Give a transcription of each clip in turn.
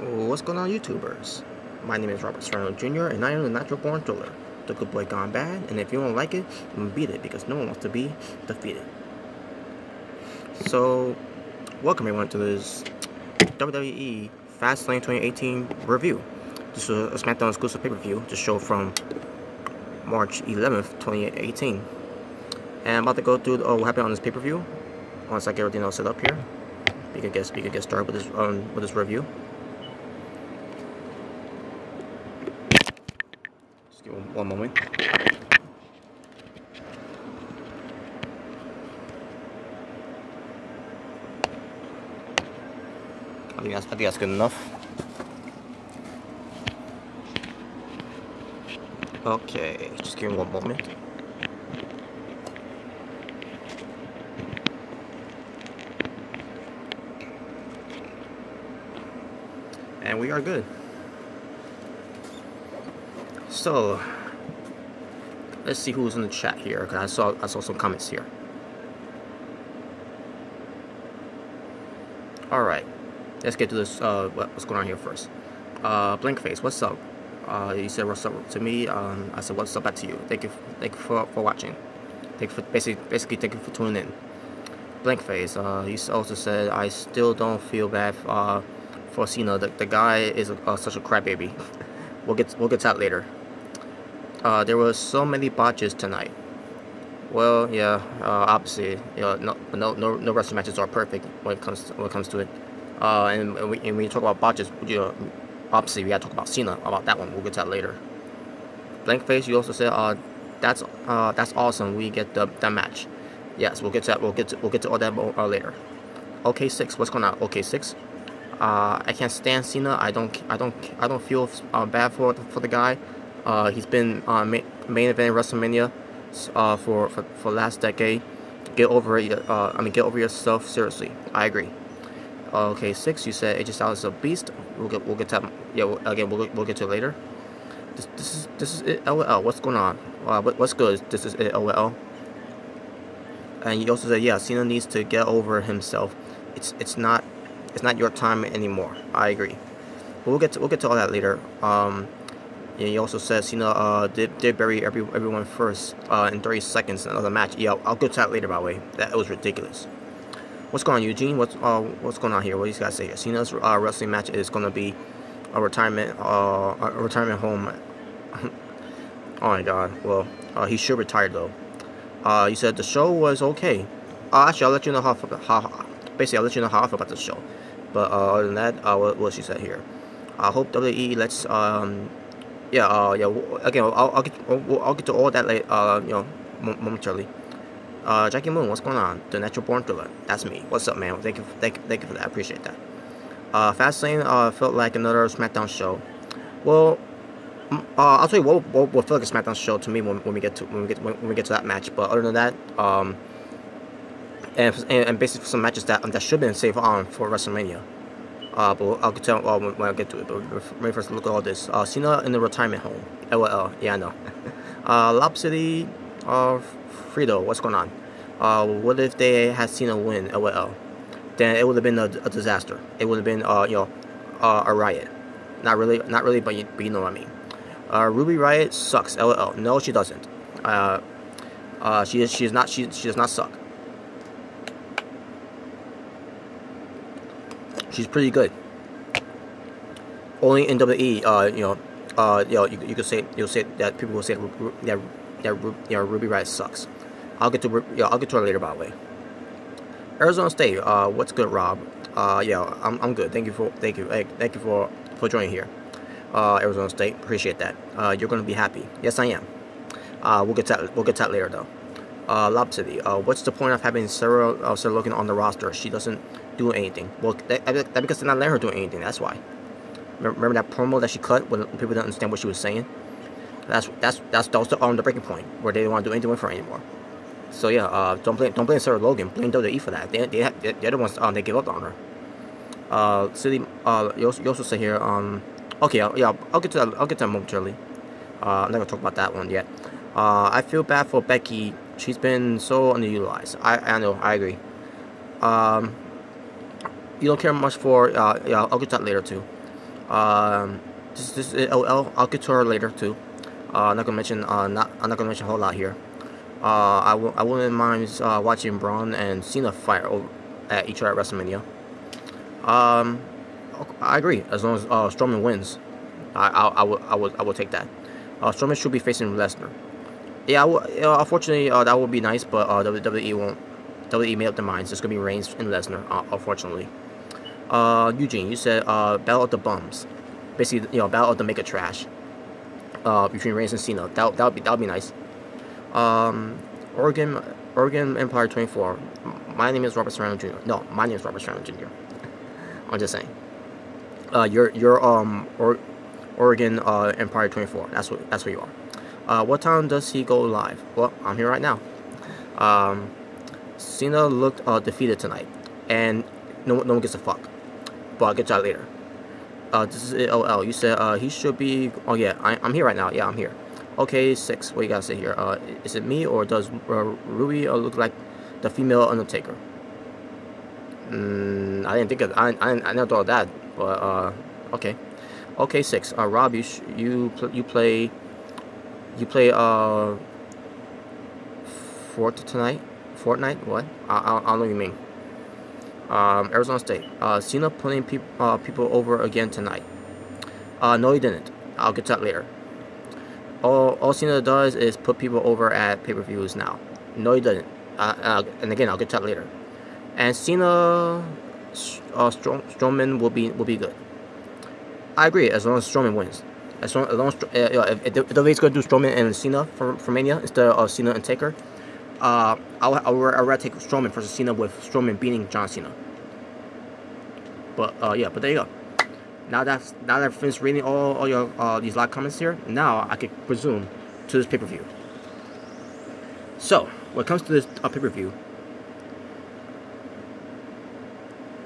What's going on, YouTubers? My name is Robert Serrano Jr., and I am the natural born thriller. The good boy gone bad, and if you don't like it, beat it, because no one wants to be defeated. So, welcome everyone to this WWE FASTLANE 2018 review. This is a SmackDown exclusive pay-per-view, the show from March 11th, 2018. And I'm about to go through what happened on this pay-per-view. Once I get everything all set up here, we can get started with this review. Just give one moment. I think that's good enough. Okay, just give me one moment. And we are good. So let's see who's in the chat here, because I saw some comments here. All right, let's get to this. What's going on here first? Blinkface, what's up? You said what's up to me. I said what's up back to you. Thank you for watching. Thank you for basically thank you for tuning in. Blinkface, you also said I still don't feel bad for Cena. The guy is such a crybaby. we'll get to that later. There were so many botches tonight. Well, yeah, obviously, you know, no wrestling matches are perfect when it comes to it. And when you talk about botches, you know, obviously we gotta talk about Cena, about that one. We'll get to that later. Blankface, you also said, that's awesome. We get that match. Yes, we'll get to that. We'll get to all that later. OK6, what's going on? OK6. I can't stand Cena. I don't feel bad for the guy. He's been main event WrestleMania for last decade. Get over it. Get over yourself. Seriously, I agree. Okay, 6. You said AJ Styles is a beast. We'll get to that. Yeah. We'll get to it later. This is it. LOL. What's going on? What's good? This is it. LOL. And you also said, yeah, Cena needs to get over himself. It's not your time anymore. I agree. But we'll get to all that later. Yeah, he also said Cena did bury everyone first in 30 seconds in another match. Yeah, I'll get to that later, by the way. That was ridiculous. What's going on, Eugene? What's going on here? What do you guys say here? Cena's wrestling match is going to be a retirement home. Oh my God. Well, he should retire though. You said the show was okay. Actually, I'll let you know how I feel about the show. But other than that, what she said here. I hope WWE lets yeah. Again, I'll get to all that later. Momentarily. Jackie Moon, what's going on? The natural born thriller. That's me. What's up, man? Thank you for that. I appreciate that. Fastlane felt like another SmackDown show. Well, I'll tell you what felt like a SmackDown show to me when we get to that match. But other than that, and basically some matches that should have been saved on for WrestleMania. But I'll get to when I get to it. But let me first look at all this. Cena in the retirement home. LOL. Yeah, I know. Lob City. Frito, what's going on? What if they had Cena win? LOL. Then it would have been a disaster. It would have been a riot. Not really, but you know what I mean. Ruby Riott sucks. LOL. No, she doesn't. She does not suck. She's pretty good. Only in WWE, you could say that people will say that Ruby Riott sucks. I'll get to her later, by the way. Arizona State, what's good, Rob? Yeah, I'm good. Thank you for joining here. Arizona State, appreciate that. You're gonna be happy. Yes, I am. We'll get to that later though. Lob City, what's the point of having Sarah Logan on the roster? She doesn't do anything. Well, that because they're not letting her do anything. That's why. Remember that promo that she cut when people didn't understand what she was saying? That's the breaking point where they don't want to do anything with her anymore. So yeah, don't blame Sarah Logan. Blame WWE for that. They're the ones they give up on her. City. You also say here. Okay. Yeah. I'll get to that momentarily. I'm not gonna talk about that one yet. I feel bad for Becky. She's been so underutilized. I know. I agree. You don't care much for. Yeah. I'll get to that later too. This is LL. I'll get to her later too. I'm not gonna mention I'm not gonna mention a whole lot here. I wouldn't mind watching Braun and Cena fight at each other at WrestleMania. I agree. As long as Strowman wins, I would take that. Strowman should be facing Lesnar. Yeah, unfortunately, that would be nice, but WWE won't. WWE made up their minds. It's gonna be Reigns and Lesnar, unfortunately. Eugene, you said Battle of the Bums, basically, Battle of the Mega Trash, between Reigns and Cena. That would be nice. Oregon Empire 24. My name is Robert Serrano Jr. No, my name is Robert Serrano Jr. I'm just saying. Oregon Empire 24. That's what you are. What time does he go live? Well, I'm here right now. Cena looked defeated tonight, and no one gives a fuck. But I'll get to that later. This is OL. You said he should be. Oh yeah, I'm here right now. Yeah, I'm here. Okay, 6. What you gotta say here? Is it me or does Ruby look like the female Undertaker? I didn't think of. I never thought of that. But okay. Okay, 6. Rob, you play Fortnite? What? I don't know what you mean. Arizona State. Cena putting people over again tonight. No, he didn't. I'll get to that later. All Cena does is put people over at pay-per-views now. No, he didn't. And again, I'll get to that later. And Cena, Strowman will be good. I agree, as long as Strowman wins. As long as if WWE's going to do Strowman and Cena for Mania instead of Cena and Taker, I'd rather take Strowman versus Cena with Strowman beating John Cena. But yeah, but there you go. Now that I've finished reading all your these live comments here, now I can resume to this pay-per-view. So when it comes to this pay-per-view,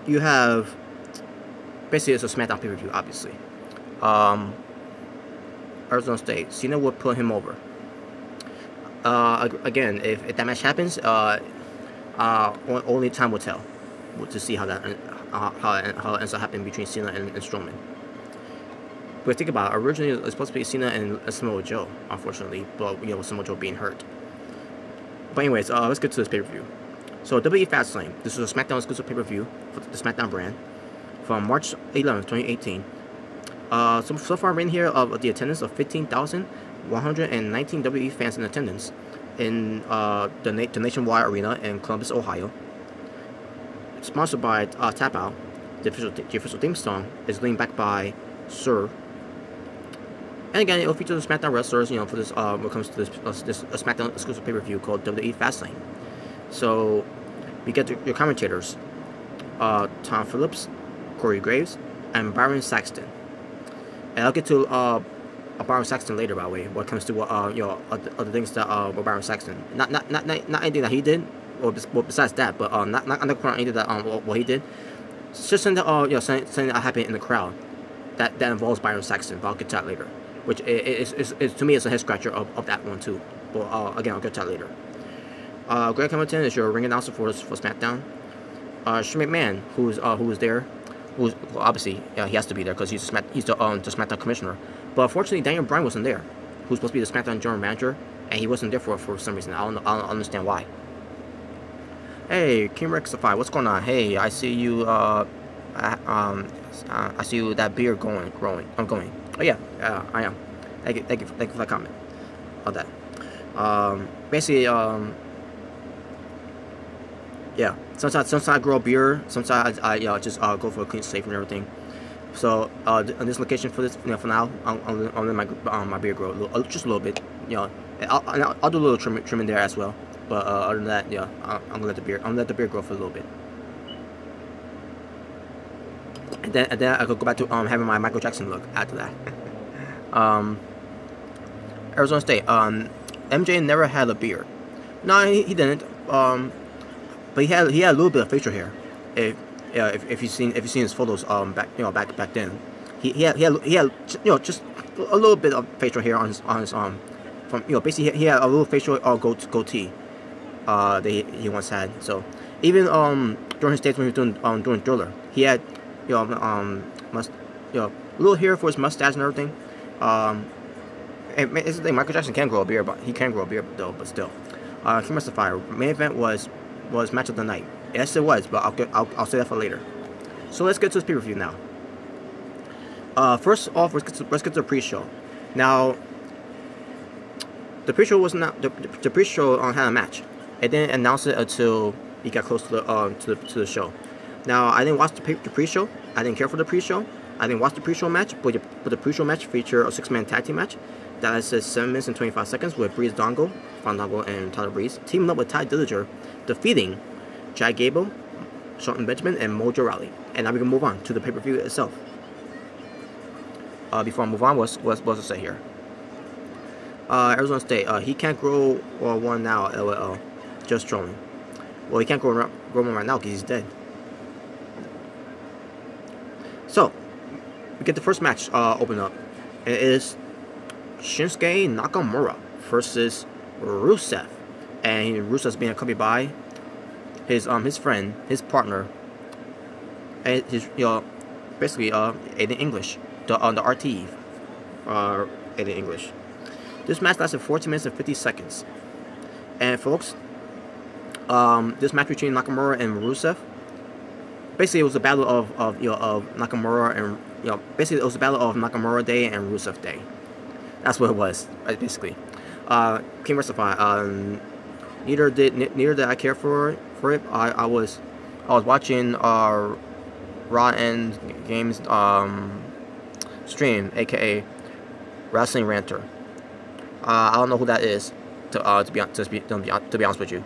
you have basically it's a SmackDown pay-per-view, obviously. Arizona State, Cena would put him over. Again, if that match happens, only time will tell to see how that ends up happening between Cena and Strowman. But think about it, originally it was supposed to be Cena and Samoa Joe, unfortunately, but with Samoa Joe being hurt. But anyways, let's get to this pay-per-view. So WWE FASTLANE, this is a SmackDown exclusive pay-per-view for the SmackDown brand from March 11th, 2018. So far, I'm in here of the attendance of 15,119 WWE fans in attendance in the Nationwide Arena in Columbus, Ohio. Sponsored by Tap Out. The official theme song is leaned back by Sir. And again, it will feature the SmackDown wrestlers, for this when it comes to this SmackDown exclusive pay-per-view called WWE FASTLANE. So we get your commentators, Tom Phillips, Corey Graves, and Byron Saxton. And I'll get to Byron Saxton later, by the way, when it comes to other things that Byron Saxton, not anything that he did, or besides that, but not anything that what he did. It's just something that something that happened in the crowd that involves Byron Saxton. But I'll get to that later, which is to me it's a head scratcher of that one too. But again, I'll get to that later. Greg Hamilton is your ring announcer for SmackDown. Shane McMahon, who's there. Obviously, he has to be there because he's the SmackDown commissioner. But unfortunately, Daniel Bryan wasn't there, who's supposed to be the SmackDown general manager, and he wasn't there for some reason. I don't understand why. Hey, Kim Rectify, what's going on? Hey, I see you. I see you. That beard growing. I'm going. Oh yeah, I am. Thank you for that comment. On that. Basically, yeah. Sometimes I grow a beard. Sometimes I just go for a clean shave and everything. So on this location for this, for now, I'm letting my beard grow just a little bit. I'll do a little trimming there as well. But other than that, yeah, I'm gonna let the beard grow for a little bit. And then I could go back to having my Michael Jackson look after that. Arizona State. MJ never had a beard. No, he didn't. But he had a little bit of facial hair. If you've seen his photos back then, he had just a little bit of facial hair on his from basically he had a little facial goatee that he once had. So even during his days when he was doing Thriller, he had A little hair for his mustache and everything. It's the thing. Michael Jackson can grow a beard, but he can grow a beard though. But still, King Rest of Fire main event was match of the night. Yes, it was, but I'll say that for later. So let's get to this pay-per-view now. First off, let's get to the pre-show. Now, the pre-show was not the pre-show had a match. It didn't announce it until he got close to the show. Now, I didn't watch the pre-show. I didn't care for the pre-show. I didn't watch the pre-show match, but the pre-show match featured a 6-man tag team match that lasted 7 minutes and 25 seconds with Breeze Dongo, Fandango, and Tyler Breeze teaming up with Ty Dillinger, defeating Chad Gable, Shelton Benjamin, and Mojo Rawley. And now we can move on to the pay-per-view itself. Before I move on, what's to say here? Arizona State, he can't grow one now, LOL. Just trolling. Well, he can't grow one right now because he's dead. So, we get the first match open up. It is Shinsuke Nakamura versus Rusev. And Rusev's being accompanied by his friend, his partner, and his basically Aiden English, the RT, Aiden English. This match lasted 14 minutes and 50 seconds. And folks, this match between Nakamura and Rusev, basically it was a battle of Nakamura and basically it was a battle of Nakamura Day and Rusev Day. That's what it was, basically. King Rest of Fire. Neither did I care for it. I was watching Raw and Games stream, aka Wrestling Ranter. I don't know who that is. To be honest with you,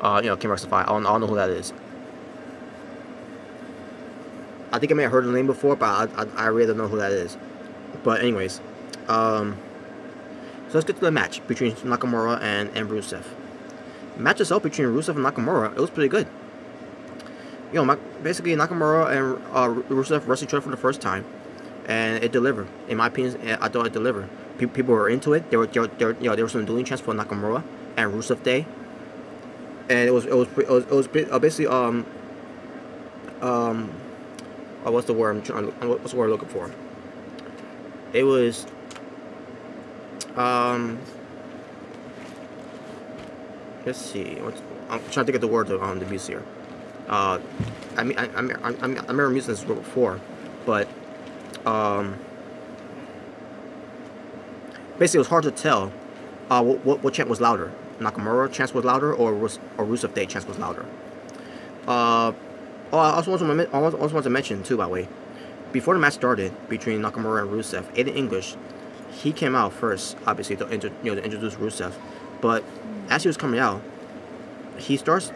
King Rest of Fire. I don't know who that is. I think I may have heard the name before, but I really don't know who that is. But anyways, so let's get to the match between Nakamura and Rusev. The match itself between Rusev and Nakamura, it was pretty good. Basically Nakamura and Rusev wrestled each other for the first time, and it delivered. In my opinion, I thought it delivered. People were into it. There were some dueling chants for Nakamura and Rusev Day, and it was basically what's the word what's the word I'm looking for? It was let's see. I'm trying to think of the word to use here. I remember using this word before, but basically it was hard to tell what chant was louder. Nakamura chant was louder, or Rusev Day chant was louder. I also want to mention too, by the way, before the match started between Nakamura and Rusev, Aiden English, he came out first, obviously to introduce Rusev, but as he was coming out, he starts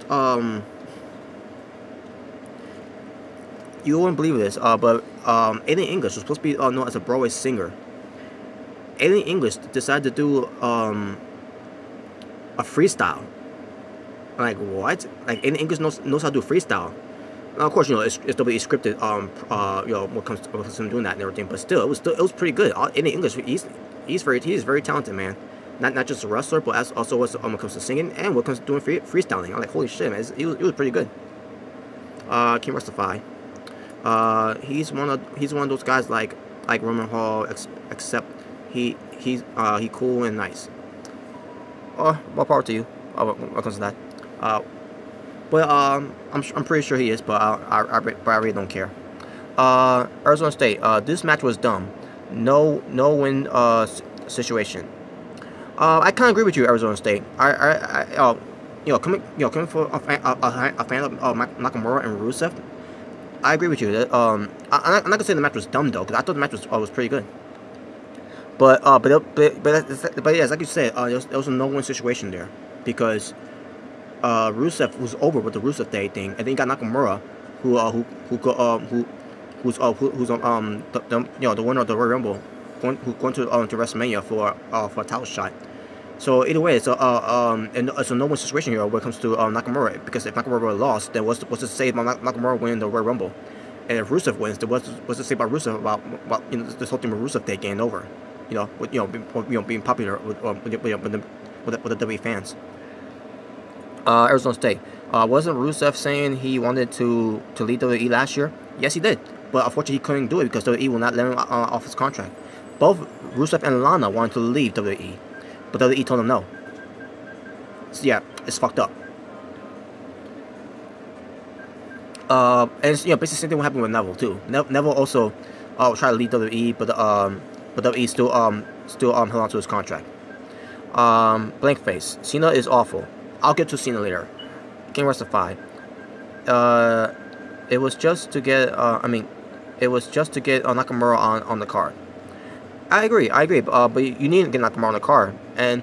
you wouldn't believe this, but Aiden English was supposed to be known as a Broadway singer. Aiden English decided to do a freestyle. Like, what? Like, Aiden English knows how to do freestyle. Now, of course, it's WWE scripted. What comes to him doing that and everything. But still, it was pretty good. Aiden English, he's very talented, man. Not just a wrestler, but also when it comes to singing and when it comes to doing freestyling. I'm like, holy shit, man! He was pretty good. King Rest of Fire. He's one of those guys like Roman Hall, except he's cool and nice. More power to you. When it comes to that. But I'm pretty sure he is, but I really don't care. Arizona State. This match was dumb. No win situation. I kind of agree with you, Arizona State. Coming for a fan of Nakamura and Rusev, I agree with you. I'm not gonna say the match was dumb though, because I thought the match was pretty good. But yes, like you said, there was a no-win situation there, because Rusev was over with the Rusev Day thing, and then you got Nakamura, who's the winner of the Royal Rumble, going to WrestleMania for a title shot. So either way, it's a no-win situation here when it comes to Nakamura, because if Nakamura lost, then what's to say about Nakamura winning the Royal Rumble? And if Rusev wins, then what's to say about Rusev about this whole thing with Rusev Day getting over? Being popular with the WWE fans. Arizona State. Wasn't Rusev saying he wanted to lead WWE last year? Yes, he did. but unfortunately he couldn't do it because WWE will not let him off his contract. Both Rusev and Lana wanted to leave WWE, but WWE told him no. So yeah, it's fucked up. And it's, basically the same thing will happen with Neville too. Neville also tried to leave WWE, but WWE still held on to his contract. Blank face. Cena is awful. I'll get to Cena later. King Restify. It was just to get Nakamura on the card. I agree. But you need to get Nakamura on the card. And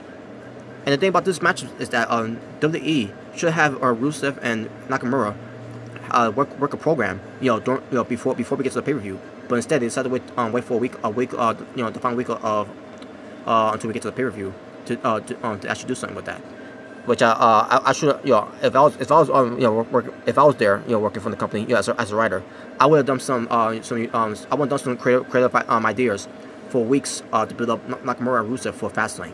the thing about this match is that WWE should have Rusev and Nakamura work a program. Before we get to the pay-per-view. But instead they decided to wait for the final week of until we get to the pay-per-view to actually do something with that. Which I should, if I was there, working for the company, as a writer, I would have done some creative ideas for weeks to build up Nakamura and Rusev for Fastlane.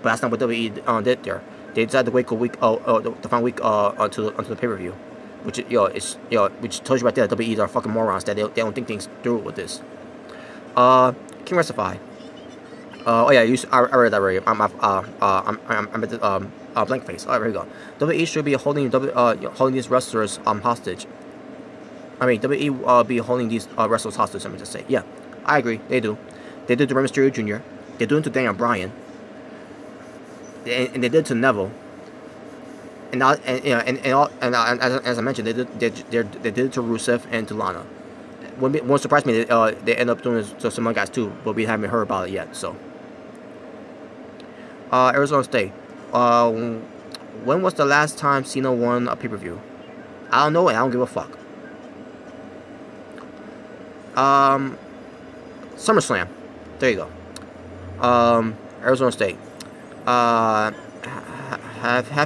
But that's not what WWE did there. They decided to wait a week, the final week until the pay-per-view, which which tells you right there that WWE are fucking morons, that they don't think things through with this. King Rectify. Oh yeah, I read that already. I'm blank face. Alright, here we go. WWE should be holding these wrestlers hostage. WWE be holding these wrestlers hostage. Let me just say, yeah, I agree. They do. They did to Rey Mysterio Jr. They do it to Daniel Bryan. And they did it to Neville. And as I mentioned, they did it to Rusev and to Lana. Won't surprise me. They end up doing this to some other guys too, but we haven't heard about it yet. So, Arizona State. When was the last time Cena won a pay-per-view? I don't know, and I don't give a fuck. SummerSlam. There you go. Arizona State. Have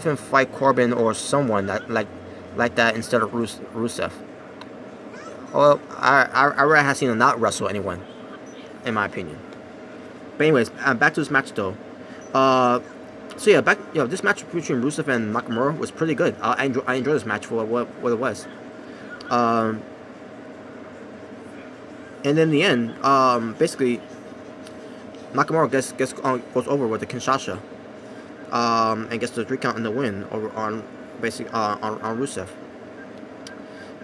him fight Corbin or someone like that instead of Rusev. Well, I rather have Cena not wrestle anyone, in my opinion. But anyways, back to this match though. So yeah, this match between Rusev and Nakamura was pretty good. I enjoyed this match for what it was. And then in the end, basically, Nakamura goes over with the Kinshasa, and gets the 3 count in the win over on Rusev.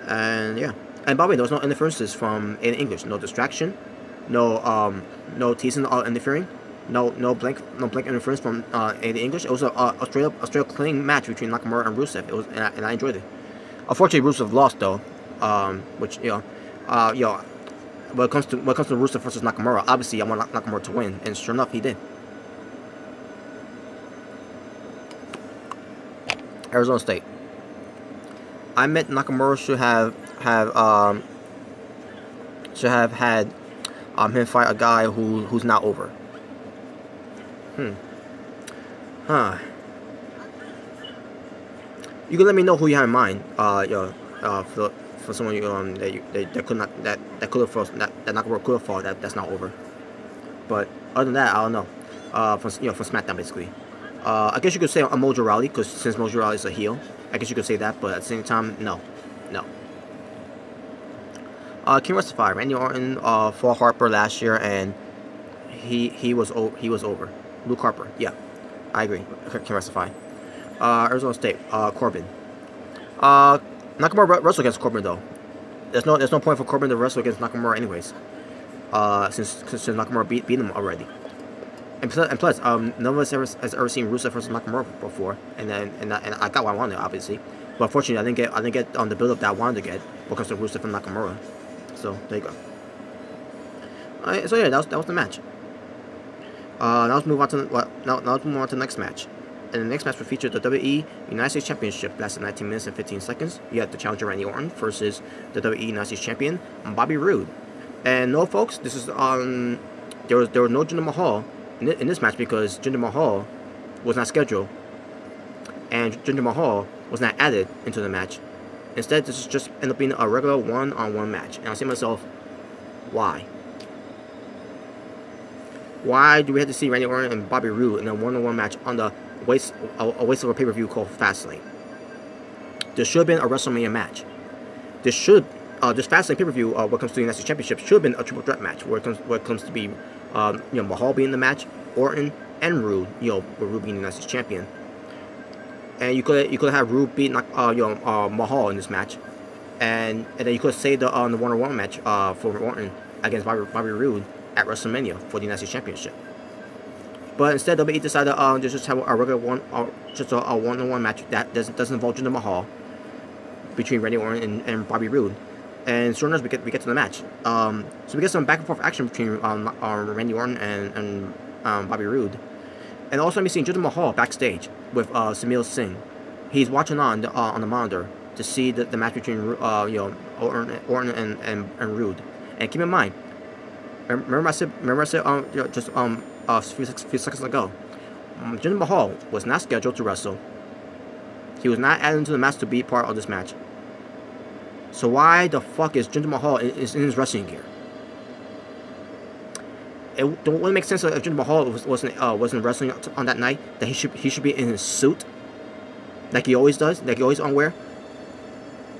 And yeah, and by the way, there was no interferences from in English, no distraction, no teasing or interfering. No blank interference from in English. It was a straight up clean match between Nakamura and Rusev. It was, and I enjoyed it. Unfortunately, Rusev lost though, which when it comes to Rusev versus Nakamura, obviously I want Nakamura to win, and sure enough, he did. Arizona State. I meant Nakamura should have had him fight a guy who's not over. You can let me know who you have in mind. For someone that Nakamura could have fought that's not over. But other than that, I don't know. From SmackDown basically. I guess you could say a Mojo Rawley, because since Mojo Rawley is a heel, I guess you could say that. But at the same time, no. King Rectify. Randy Orton fought Harper last year, and he was over. Luke Harper, yeah, I agree. King Rectify. Arizona State. Corbin. Nakamura wrestled against Corbin though. There's no point for Corbin to wrestle against Nakamura anyways. Since Nakamura beat him already. And plus, none of us has ever seen Rusev versus Nakamura before, and I got what I wanted, obviously, but unfortunately I didn't get on the build up that I wanted to get because of Rusev and Nakamura. So there you go. Alright, so yeah, that was the match. Now let's move on to the next match. And the next match will feature the WWE United States Championship, lasted 19 minutes and 15 seconds. You have the challenger Randy Orton versus the WWE United States Champion Bobby Roode. And no, folks, this is there was no Jinder Mahal in this match because Jinder Mahal was not scheduled, and Jinder Mahal was not added into the match. Instead, this is just ended up being a regular one-on-one match. And I say to myself, why? Why do we have to see Randy Orton and Bobby Roode in a one-on-one match on the waste of a pay-per-view called Fastlane? There should have been a WrestleMania match. There should this Fastlane pay-per-view, when it comes to the United States Championship, should have been a triple threat match, where it comes to be, Mahal being in the match, Orton and Rude, with Rude being the United States Champion. And you could have Rude beat Mahal in this match, and then you could say the one-on-one match for Orton against Bobby Roode at WrestleMania for the United States Championship. But instead, WWE decided to just have a regular one-on-one match that doesn't involve Jinder Mahal between Randy Orton and Bobby Roode. And soon as we get to the match, so we get some back and forth action between Randy Orton and Bobby Roode. And also, I'm seeing Jinder Mahal backstage with Samil Singh. He's watching on the monitor to see the match between Orton and Roode. And keep in mind, remember I said just a few seconds ago, Jinder Mahal was not scheduled to wrestle. He was not added into the match to be part of this match. So why the fuck is Jinder Mahal in his wrestling gear? It wouldn't make sense if Jinder Mahal wasn't wrestling on that night, that he should be in his suit, like he always does, like he always wear.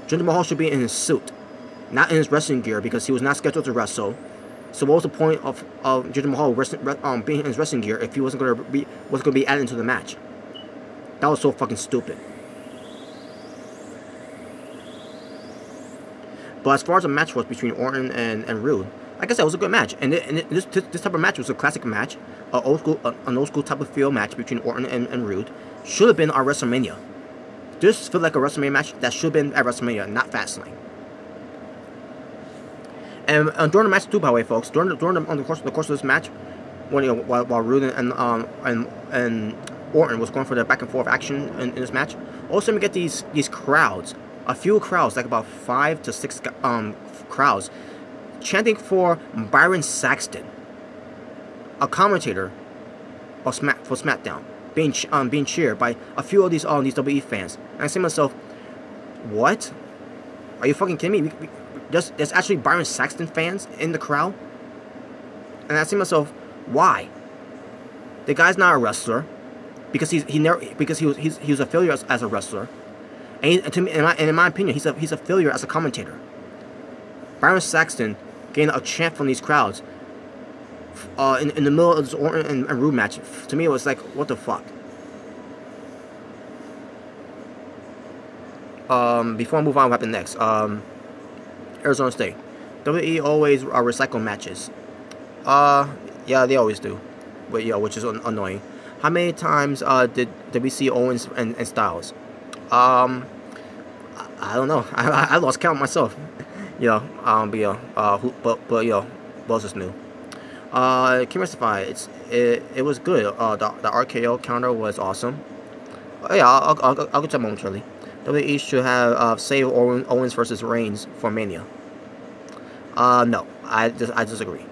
Jinder Mahal should be in his suit, not in his wrestling gear, because he was not scheduled to wrestle. So what was the point of Jinder Mahal being in his wrestling gear if he wasn't going to be added into the match? That was so fucking stupid. But as far as the match was between Orton and Roode, like I said, it was a good match. And this type of match was a classic match, an old school type of feel match between Orton and Roode. Should have been our WrestleMania. This felt like a WrestleMania match that should have been at WrestleMania, not Fastlane. And during the match too, by the way, folks, during the course of this match, while Roode and Orton was going for the back and forth action in this match, all of a sudden we get these crowds. A few crowds, like about 5 to 6 crowds, chanting for Byron Saxton, a commentator for SmackDown, being cheered by a few of these WWE fans. And I say to myself, what? Are you fucking kidding me? There's actually Byron Saxton fans in the crowd? And I say to myself, why? The guy's not a wrestler, because he was a failure as a wrestler. And to me, in my opinion, he's a failure as a commentator. Byron Saxton getting a chant from these crowds in the middle of this Orton and Roode match. To me, it was like, what the fuck? Before I move on, what happened next? Arizona State. WWE always recycle matches. Yeah, they always do. But yeah, which is annoying. How many times did we see Owens and Styles? I don't know. I lost count myself. But what else is new? King Rectify, it was good. The RKO counter was awesome. Yeah, I'll get to that momentarily. WWE should have save Owens versus Reigns for Mania. No, I disagree.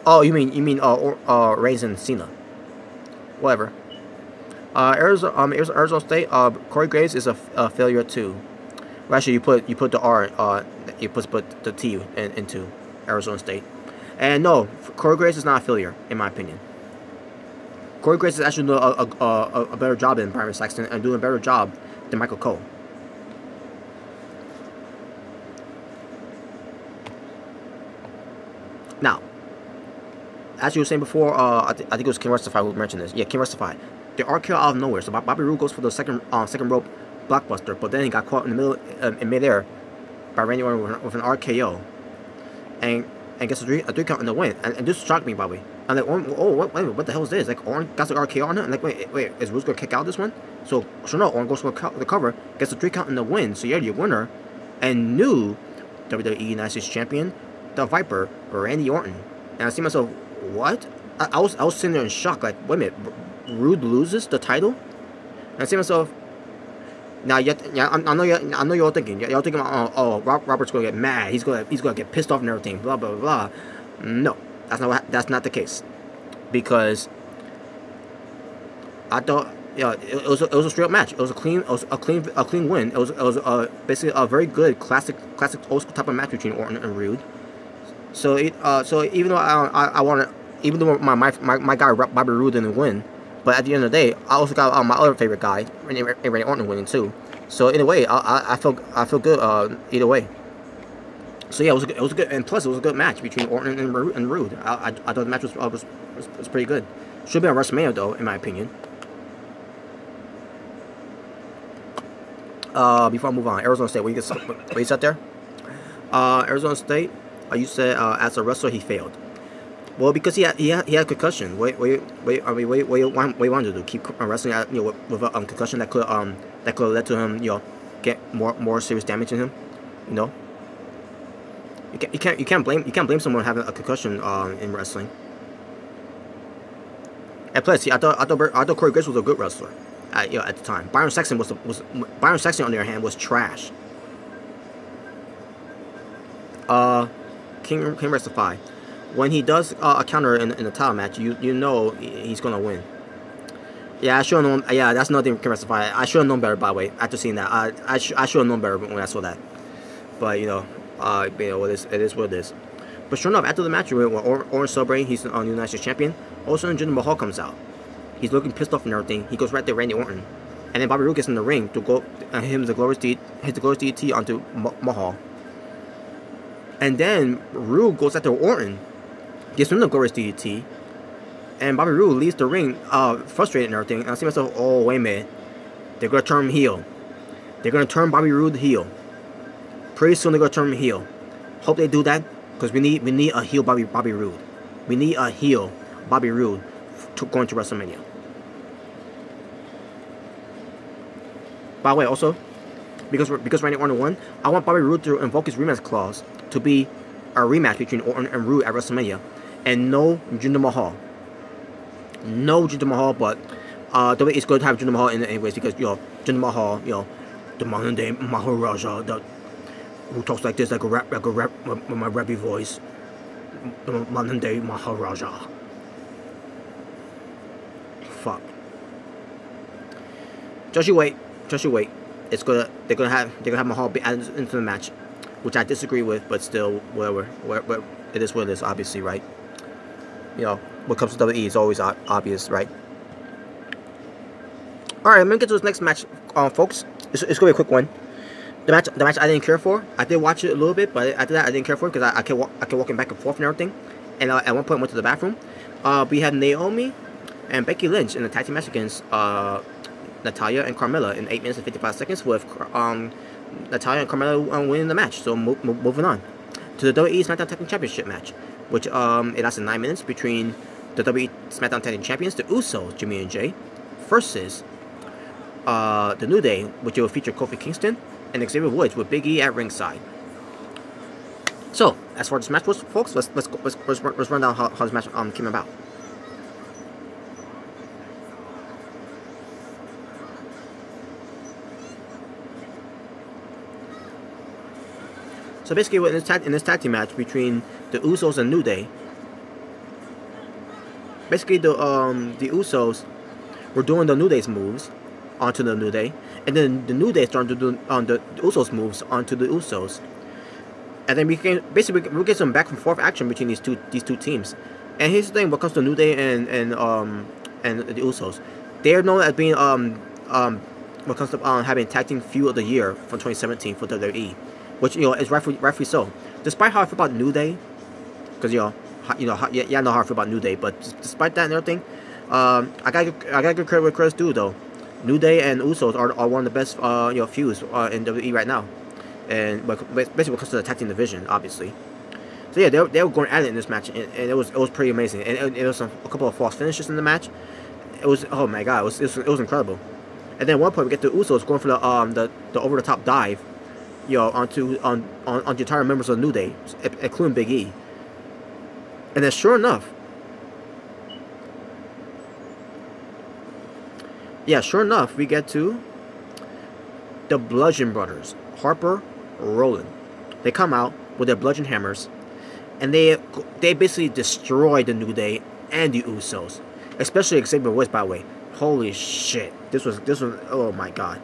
Oh, you mean Reigns and Cena? Whatever. Arizona State. Corey Graves is a failure too. Well, actually, you put the R. You put the T into Arizona State. And no, Corey Graves is not a failure in my opinion. Corey Graves is actually doing a better job than Byron Saxton and doing a better job than Michael Cole. Now, as you were saying before, I think it was King Rectify who mentioned this. Yeah, King Rectify. The RKO out of nowhere. So Bobby Roode goes for the second rope blockbuster, but then he got caught in the middle in midair by Randy Orton with an RKO, and gets a 3 count in the win. And this shocked me, by the way. I'm like, what the hell is this? Like, Orton got the RKO on it. I'm like, wait, is Roode gonna kick out this one? So sure no, Orton goes for the cover, gets a 3 count in the win. So yeah, your winner, and new WWE United States Champion, the Viper, Randy Orton. And I see myself, what? I was sitting there in shock. Like, wait a minute, Roode loses the title? And I see myself. Now, I know you're all thinking. Y'all thinking about, Robert's gonna get mad. He's gonna get pissed off and everything. Blah blah blah. No, that's not the case, because I thought it was a straight up match. It was a clean win. It was basically a very good classic old school type of match between Orton and Roode. So even though my guy Bobby Roode didn't win. But at the end of the day, I also got my other favorite guy, Randy Orton, winning too. So in a way, I feel good either way. So yeah, it was a good, and plus it was a good match between Orton and Rude. I thought the match was pretty good. Should be on WrestleMania though, in my opinion. Before I move on, Arizona State, what you said there? Arizona State, you said as a wrestler he failed. Well, because he had concussion. What you want to do? Keep wrestling at, with a concussion that could have led to him get more serious damage in him. You know. You can't blame someone having a concussion in wrestling. And plus, I thought Corey Graves was a good wrestler at the time. Byron Saxton Byron Saxton on the other hand was trash. King Rectify. When he does a counter in the title match, you know he's gonna win. Yeah, I should have known. Yeah, that's nothing King Rectify. I should have known better. By the way, after seeing that, I should have known better when I saw that. But it is what it is. But sure enough, after the match, when Orange celebrating, he's the United States champion. All of a sudden, Jinder Mahal comes out. He's looking pissed off and everything. He goes right to Randy Orton, and then Bobby Roode gets in the ring to go hit the glorious DDT onto Mahal. And then Roode goes after Orton, gets him the glorious DDT, and Bobby Roode leaves the ring, frustrated and everything. And I see myself, oh wait a minute, they're gonna turn him heel. They're gonna turn Bobby Roode heel. Pretty soon they're gonna turn him heel. Hope they do that, because we need a heel Bobby Roode. We need a heel Bobby Roode going to WrestleMania. By the way, also, because Randy Orton won, I want Bobby Roode to invoke his rematch clause to be a rematch between Orton and Roode at WrestleMania, and no Jinder Mahal. No Jinder Mahal, but WWE is good to have Jinder Mahal in it anyways, because Jinder Mahal, the modern day Maharaja, who talks like this, like a rap with my rappy voice, the modern day Maharaja. Fuck. Just you wait. They're gonna have Mahal be added into the match, which I disagree with, but still, whatever. It is what it is, obviously, right? What comes to WWE is always obvious, right? All right, I'm gonna get to this next match, folks. It's gonna be a quick one. The match I didn't care for. I did watch it a little bit, but after that I didn't care for it because I kept walking back and forth and everything. And at one point I went to the bathroom. We had Naomi and Becky Lynch in a tag team match against Natalya and Carmella in 8 minutes and 55 seconds, with Natalya and Carmella winning the match. So moving on to the WWE SmackDown Tag Team Championship match, which it lasted 9 minutes between the WWE SmackDown Tag Team Champions, the Usos, Jimmy and Jay, versus the New Day, which will feature Kofi Kingston and Xavier Woods with Big E at ringside. So, as far as this match was, folks, let's run down how this match came about. So basically, in this tag team match between the Usos and New Day, basically the Usos were doing the New Day's moves onto the New Day, and then the New Day started to do the Usos moves onto the Usos, and then we get some back and forth action between these two teams. And here's the thing: when it comes to New Day and the Usos, they are known as being when it comes to having tag team feud of the year from 2017 for WWE, which is rightfully so. Despite how I feel about New Day, because I know how I feel about New Day, but despite that and everything, I gotta give credit where credit's due though. New Day and Usos are one of the best feuds in WWE right now, and basically when it comes to the tag team division, obviously. So yeah, they were going at it in this match, and it was pretty amazing. And it was a couple of false finishes in the match. It was, oh my god, it was incredible. And then at one point we get the Usos going for the over the top dive, onto the entire members of the New Day, including Big E. And then sure enough, we get to the Bludgeon Brothers, Harper, Rollin. They come out with their bludgeon hammers, and they basically destroy the New Day and the Usos, especially Xavier Woods. By the way, holy shit, this was oh my god.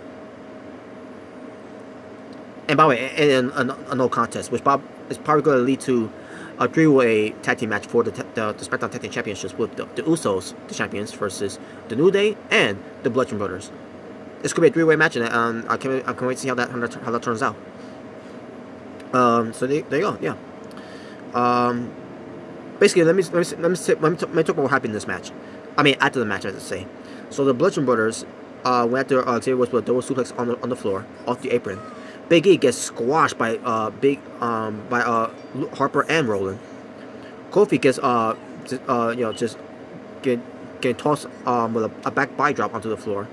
And by the way, and a no contest, which is probably going to lead to a three-way tag team match for the SmackDown Tag Team Championships, with the Usos, the champions, versus the New Day and the Bludgeon Brothers. It's going to be a three-way match, and I can't wait to see how that turns out. So there you go. Yeah. Um, Basically, let me talk about what happened in this match. I mean, after the match, I should say. So the Bludgeon Brothers, went after Xavier Woods with a double suplex on the floor off the apron. Big E gets squashed by Harper and Roland. Kofi gets just get tossed with a back body drop onto the floor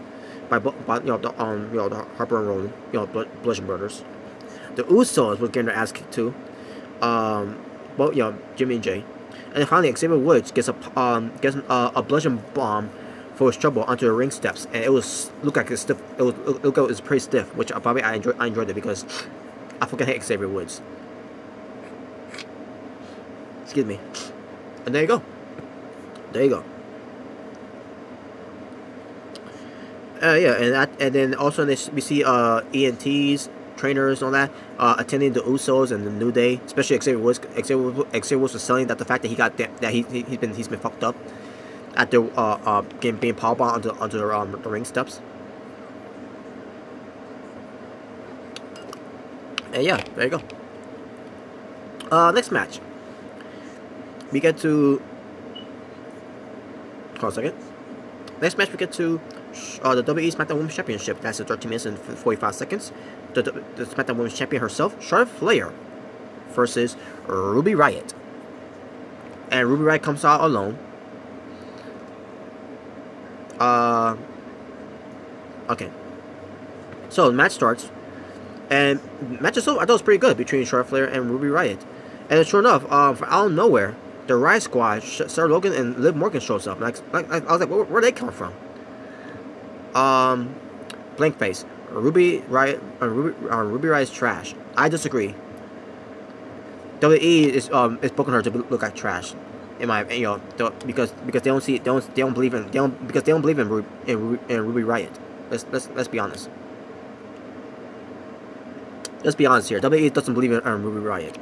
by the Harper and Roland, Bludgeon Brothers. The Usos was getting their ass kicked too. Both Jimmy and Jay. And then finally, Xavier Woods gets a bludgeon bomb for his trouble onto the ring steps, and it looked like it's stiff. It was pretty stiff, which I enjoyed it because I fucking hate Xavier Woods. Excuse me. And there you go. There you go. And then also we see ENTs, trainers, and all that attending the Usos and the New Day, especially Xavier Woods. Xavier Woods was selling that the fact that he's been fucked up after being powerbombed onto the ring steps. And yeah, there you go. Next match, we get to. Hold on a second. Next match, we get to the WWE SmackDown Women's Championship. That's 13 minutes and 45 seconds. The SmackDown Women's Champion herself, Charlotte Flair, versus Ruby Riott. And Ruby Riott comes out alone. Okay. So the match starts, and the match itself I thought was pretty good between Charlotte Flair and Ruby Riott. And sure enough, from out of nowhere, the Riott Squad, Sarah Logan and Liv Morgan shows up. Like I was like, where they come from? Blank face. Ruby Riott's trash. I disagree. WWE is booking her to look like trash, in my because they don't believe in Ruby Riott. Let's be honest. Let's be honest here. WWE doesn't believe in Ruby Riott.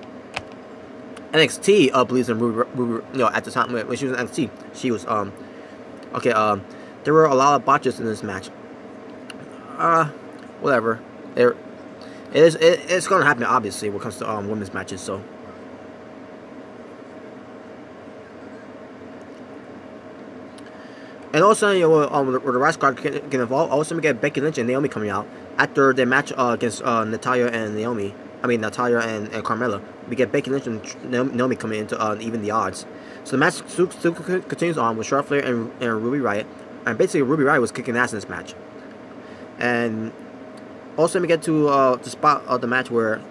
NXT believes in Ruby. At the time when she was in NXT, she was okay. There were a lot of botches in this match. Whatever. It's gonna happen obviously when it comes to women's matches. So. And also, where the Riott Squad get involved, also we get Becky Lynch and Naomi coming out after their match against Natalya and Naomi. I mean Natalya and Carmella. We get Becky Lynch and Naomi coming in to even the odds. So the match still continues on with Charlotte Flair and Ruby Riott. And basically Ruby Riott was kicking ass in this match. And also we get to the spot of the match where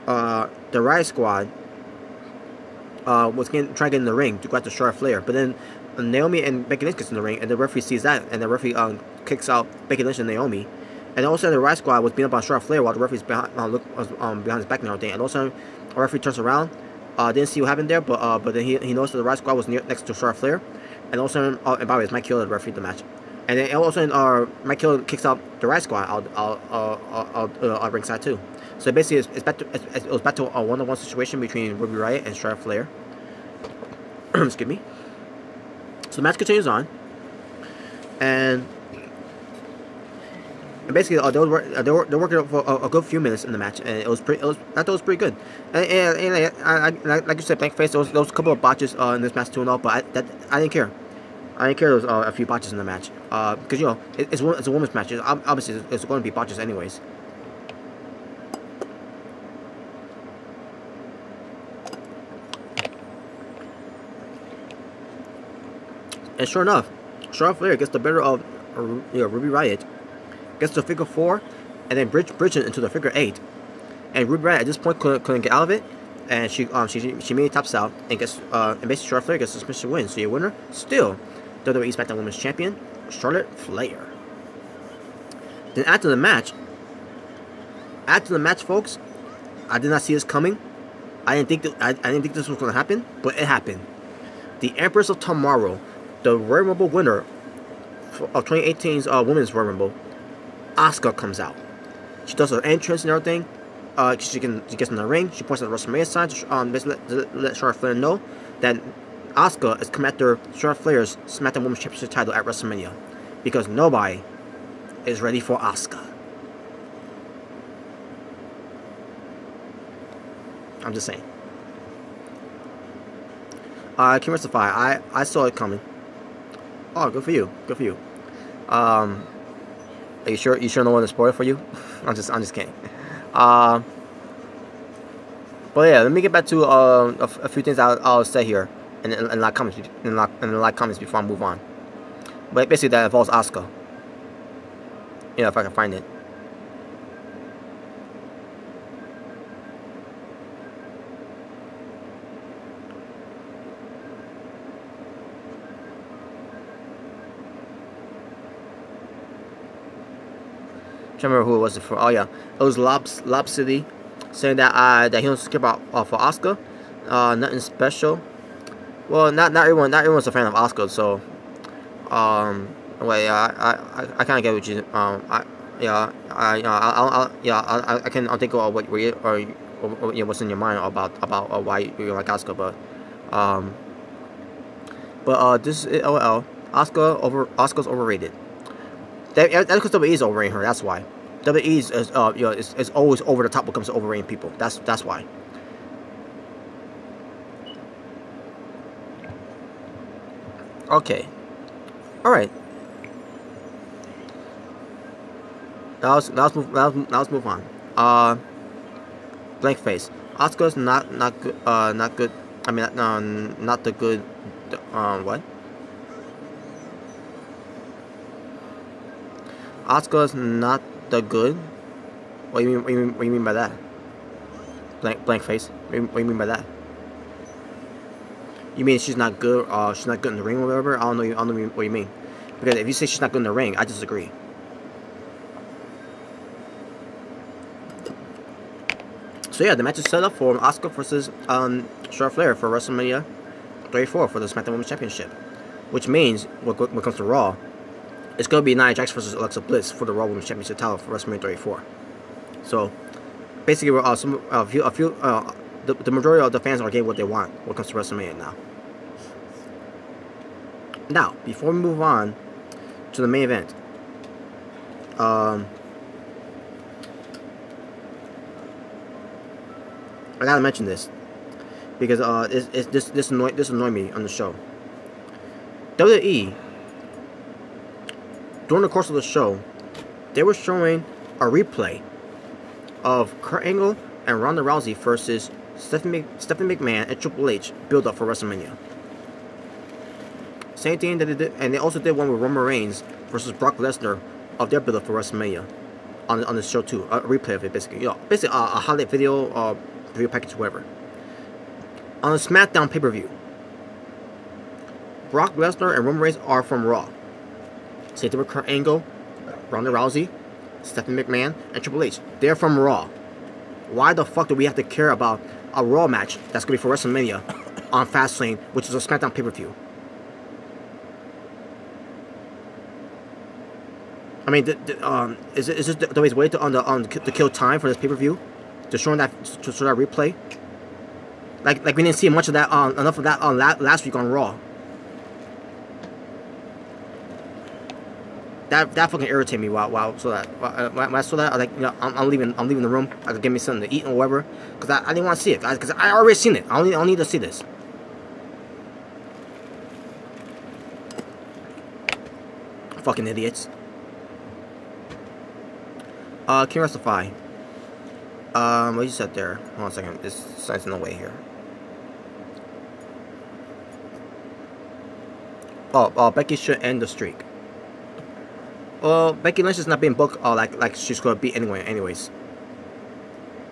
the Riott Squad was trying to get in the ring to go after Charlotte Flair. But then Naomi and Becky Lynch gets in the ring, and the referee sees that, and the referee kicks out Becky Lynch and Naomi. And also the Riott Squad was beating up on Charlotte Flair while the referee's behind his back and everything. And also the referee turns around, didn't see what happened there, but then he noticed that the Riott Squad was next to Charlotte Flair. And also, and by the way, it's Mike Hill that refereed the match. And then also Mike Hill kicks out the Riott Squad out ringside too. So basically, it was back to a one-on-one situation between Ruby Riott and Charlotte Flair. Excuse me. So the match continues on, and basically they were working for a good few minutes in the match, and I thought it was pretty good. And like you said, thank face. There was a couple of botches in this match too and all, but I didn't care. I didn't care there was a few botches in the match, because it's a women's match. Obviously, it's going to be botches anyways. And sure enough, Charlotte Flair gets the better of Ruby Riott, gets the figure 4, and then bridging into the figure 8. And Ruby Riott at this point couldn't get out of it, and she made taps out and gets and basically Charlotte Flair gets the submission win. So your winner still WWE SmackDown Women's Champion Charlotte Flair. Then after the match, folks, I did not see this coming. I didn't think this was going to happen, but it happened. The Empress of Tomorrow, the Royal Rumble winner of 2018's Women's Royal Rumble, Asuka comes out. She does her entrance and everything. She gets in the ring. She points at the WrestleMania sign to let Charlotte Flair know that Asuka is coming after Charlotte Flair's SmackDown Women's Championship title at WrestleMania, because nobody is ready for Asuka. I'm just saying. Can justify. I saw it coming. Oh, good for you. Good for you. Are you sure? You sure no one to spoil it for you? I'm just kidding. But yeah, let me get back to a few things I'll say here and like comments before I move on. But basically that involves Asuka. You know, if I can find it. Can't remember who it was for. Oh yeah, it was Lob City saying that he wants to skip out for Asuka. Nothing special. Well, not everyone's a fan of Asuka, so well, I kind of get what you I'll think of what you know, what's in your mind about why you like Asuka, but this is LOL. Asuka's overrated. That's because WWE is overrating her. That's why. WWE is always over the top when it comes to overrating people. That's why. Okay. All right. Now let's move on. Blank face. Asuka's not good. Not good. I mean, not the good. What? Asuka's not the good. What do you mean by that? Blank face. What do you mean by that? You mean she's not good? She's not good in the ring or whatever? I don't know what you mean. Because if you say she's not good in the ring, I disagree. So yeah, the match is set up for Asuka versus Charlotte Flair for WrestleMania 34 for the SmackDown Women's Championship, which means when it comes to Raw, it's going to be Nia Jax versus Alexa Bliss for the Raw Women's Championship title for WrestleMania 34. So basically, the majority of the fans are getting what they want when it comes to WrestleMania now. Now, before we move on to the main event, I gotta mention this because this annoyed me on the show. WWE, during the course of the show, they were showing a replay of Kurt Angle and Ronda Rousey versus Stephanie McMahon and Triple H build up for WrestleMania. Same thing that they did, and they also did one with Roman Reigns versus Brock Lesnar of their build up for WrestleMania on the show too. A replay of it, basically, basically a highlight video, video package, whatever. On the SmackDown pay-per-view, Brock Lesnar and Roman Reigns are from Raw. Same thing with Kurt Angle, Ronda Rousey, Stephanie McMahon, and Triple H. They're from Raw. Why the fuck do we have to care about a Raw match that's going to be for WrestleMania on Fastlane, which is a SmackDown pay-per-view? I mean, is this the way to kill time for this pay-per-view? To show that replay? Like we didn't see much of that enough of that on last week on Raw. That fucking irritated me. When I saw that, I was like, you know, I'm leaving the room. I could give me something to eat or whatever, because I didn't want to see it, guys, because I already seen it. I don't need to see this. Fucking idiots. Can you justify? What you said there? Hold on a second. This signs in the way here. Becky should end the streak. Well, Becky Lynch is not being booked like she's gonna be anyways.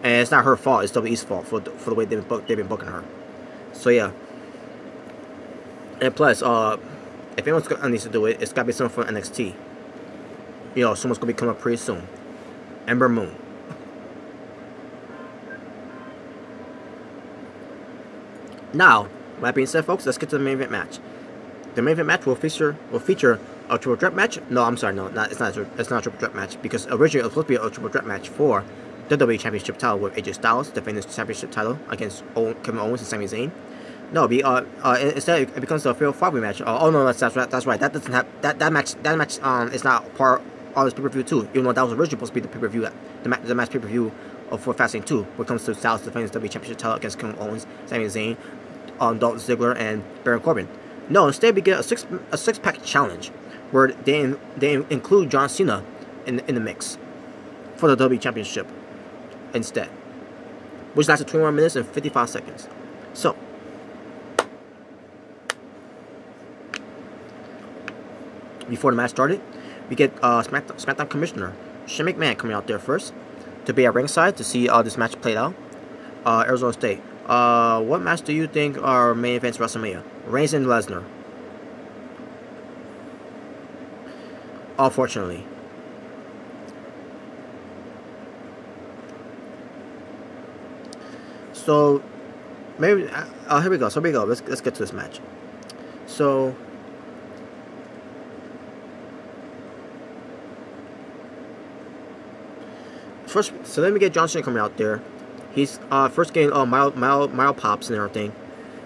And it's not her fault. It's WWE's fault for the way they've been booking her. So yeah. And plus, if anyone's needs to do it, it's gotta be someone from NXT. You know, someone's gonna be coming up pretty soon. Ember Moon. Now, with that being said, folks, let's get to the main event match. The main event match will feature a triple threat match. No, I'm sorry, it's not a triple threat match, because originally it was supposed to be a triple threat match for the WWE Championship title with AJ Styles defending his championship title against Kevin Owens and Sami Zayn. No, instead it becomes a fatal 5-way match. Oh no, that's right. That doesn't have that match is not part of this pay-per-view too. Even though that was originally supposed to be the pay-per-view, the match pay-per-view for Fastlane 2, when it comes to Styles defending his WWE Championship title against Kevin Owens, Sami Zayn, Dolph Ziggler, and Baron Corbin. No, instead we get a six-pack challenge where they include John Cena in the mix for the WWE Championship instead, which lasted 21 minutes and 55 seconds. So, before the match started, we get SmackDown Commissioner Shane McMahon coming out there first to be at ringside to see this match played out. Arizona State. What match do you think are main events for WrestleMania? Reigns and Lesnar. Unfortunately. So, maybe here we go. So here we go. Let's get to this match. So, first, so let me get John Cena coming out there. He's first getting mild pops and everything.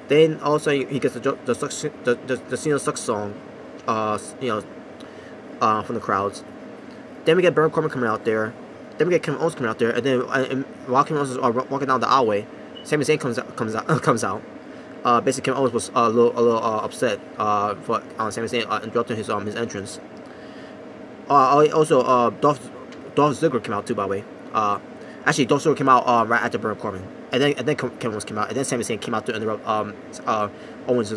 Then also he gets the Cena Sucks song, from the crowds. Then we get Baron Corbin coming out there. Then we get Kevin Owens coming out there, and then while Kevin Owens is walking down the aisleway, Sami Zayn comes out. Basically, Kevin Owens was a little upset for Sami Zayn interrupting his entrance. Also, Dolph Ziggler came out too, by the way. Actually, Dolph Ziggler came out right after Baron Corbin, and then Kevin Owens came out, and then Sami Zayn came out to interrupt Owens'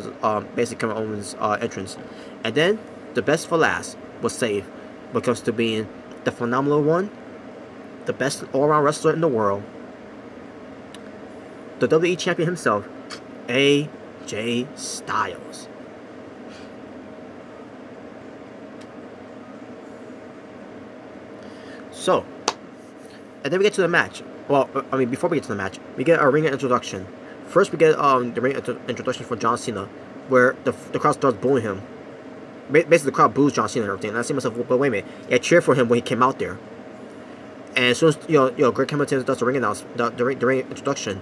basically Kevin Owens' entrance, and then the best for last was saved when it comes to being the phenomenal one, the best all-around wrestler in the world, the WWE champion himself, AJ Styles. So, and then we get to the match. Well, I mean, before we get to the match, we get our ring introduction. First, we get the ring introduction for John Cena, where the crowd starts booing him. Basically, the crowd boos John Cena and everything. And I say to myself, but wait a minute, yeah, cheer for him when he came out there. And as soon as Greg Hamilton does the ring ring introduction,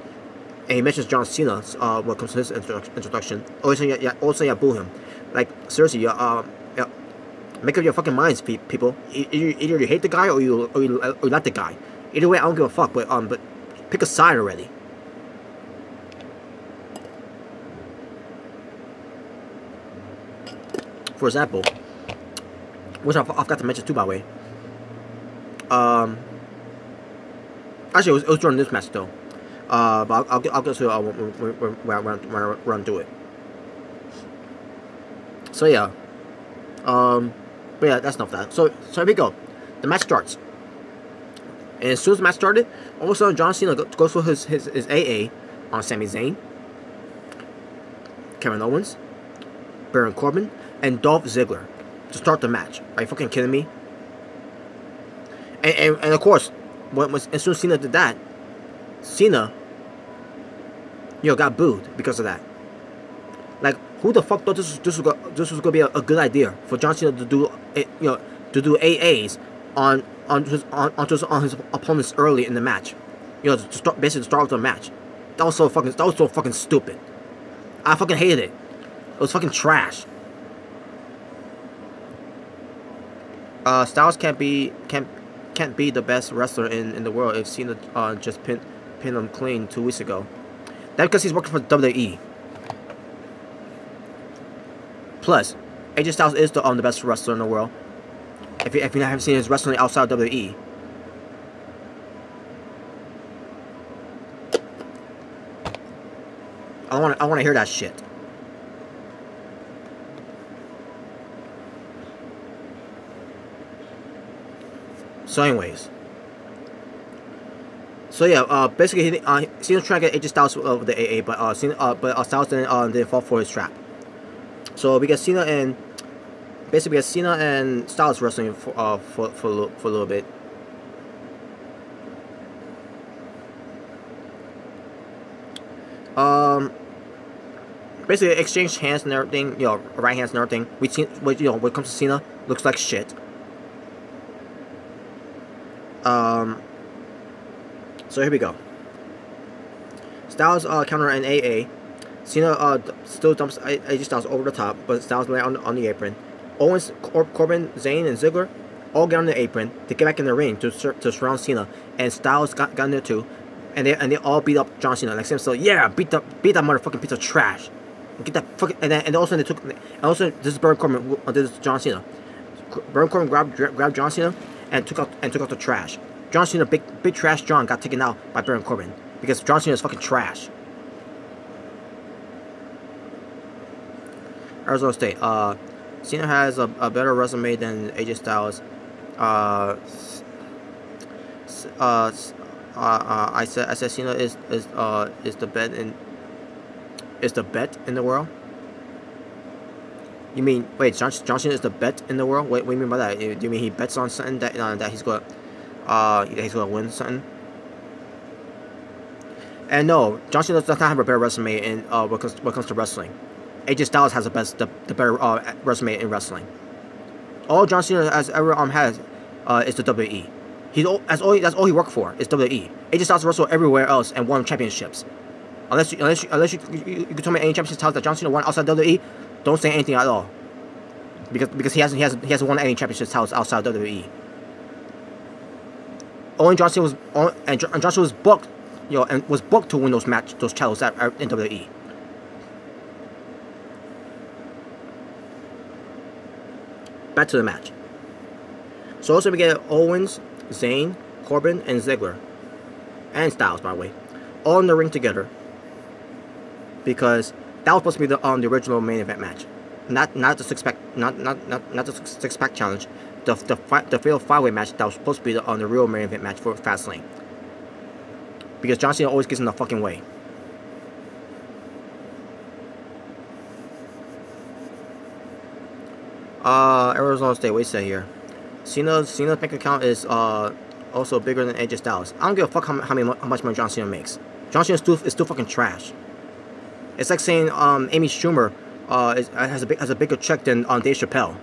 and he mentions John Cena when it comes to his introduction, all of a sudden, yeah, boo him. Like, seriously, make up your fucking minds, people. Either you hate the guy or you like the guy. Either way, I don't give a fuck. But pick a side already. For example, which I forgot to mention too, by the way. Actually, it was during this match though. But I'll get to it when I run through it. So yeah. But yeah, that's enough of that. So here we go. The match starts. And as soon as the match started, all of a sudden John Cena goes for his AA on Sami Zayn, Kevin Owens, Baron Corbin, and Dolph Ziggler to start the match. Are you fucking kidding me? And of course, as soon as Cena did that, Cena, got booed because of that. Like, who the fuck thought this was gonna be a good idea for John Cena to do AAs onto his opponents early in the match, to start with the match. That was so fucking stupid. I fucking hated it. It was fucking trash. Styles can't be the best wrestler in the world if Cena just pinned him clean 2 weeks ago. That's because he's working for WWE. Plus, AJ Styles is the best wrestler in the world. If you haven't seen his wrestling outside of WWE. I want to hear that shit. So anyways. So yeah, basically Cena's trying to get AJ Styles over the AA, but Styles didn't fall for his trap. So we get Cena and Styles wrestling for a little bit. Basically exchange hands and everything, right hands and everything. When it comes to Cena, looks like shit. So here we go. Styles counter an AA. Cena still dumps AJ Styles over the top, but Styles lay on the apron. Owens, Corbin, Zayn, and Ziggler all get on the apron. They get back in the ring to surround Cena, and Styles got in there too, and they all beat up John Cena. Like Cena said, yeah, beat that motherfucking piece of trash. Get that fucking and also this is Baron Corbin. This is John Cena. Baron Corbin grabbed John Cena and took out the trash. John Cena, big trash John, got taken out by Baron Corbin because John Cena is fucking trash. Arizona State. Cena has a better resume than AJ Styles. I said Cena is the bet in the world. You mean John Cena is the bet in the world? What do you mean by that? Do you mean he bets on something that he's gonna win something? And no, John Cena does not have a better resume in when it comes to wrestling. AJ Styles has the better resume in wrestling. All John Cena has ever has is the WWE. That's all he worked for is WWE. AJ Styles wrestled everywhere else and won championships. Unless you can tell me any championship titles that John Cena won outside WWE, don't say anything at all. Because he hasn't won any championship titles outside WWE. Only John Cena John Cena was booked, and was booked to win those titles in WWE. Back to the match. So also we get Owens, Zayn, Corbin, and Ziggler, and Styles, by the way, all in the ring together. Because that was supposed to be the original main event match, not the six-pack challenge, the fatal 5-way match that was supposed to be the real main event match for Fastlane. Because John Cena always gets in the fucking way. Arizona State, what do you say here? Cena's bank account is also bigger than AJ Styles. I don't give a fuck how much money John Cena makes. John Cena is still fucking trash. It's like saying Amy Schumer has a bigger check than Dave Chappelle.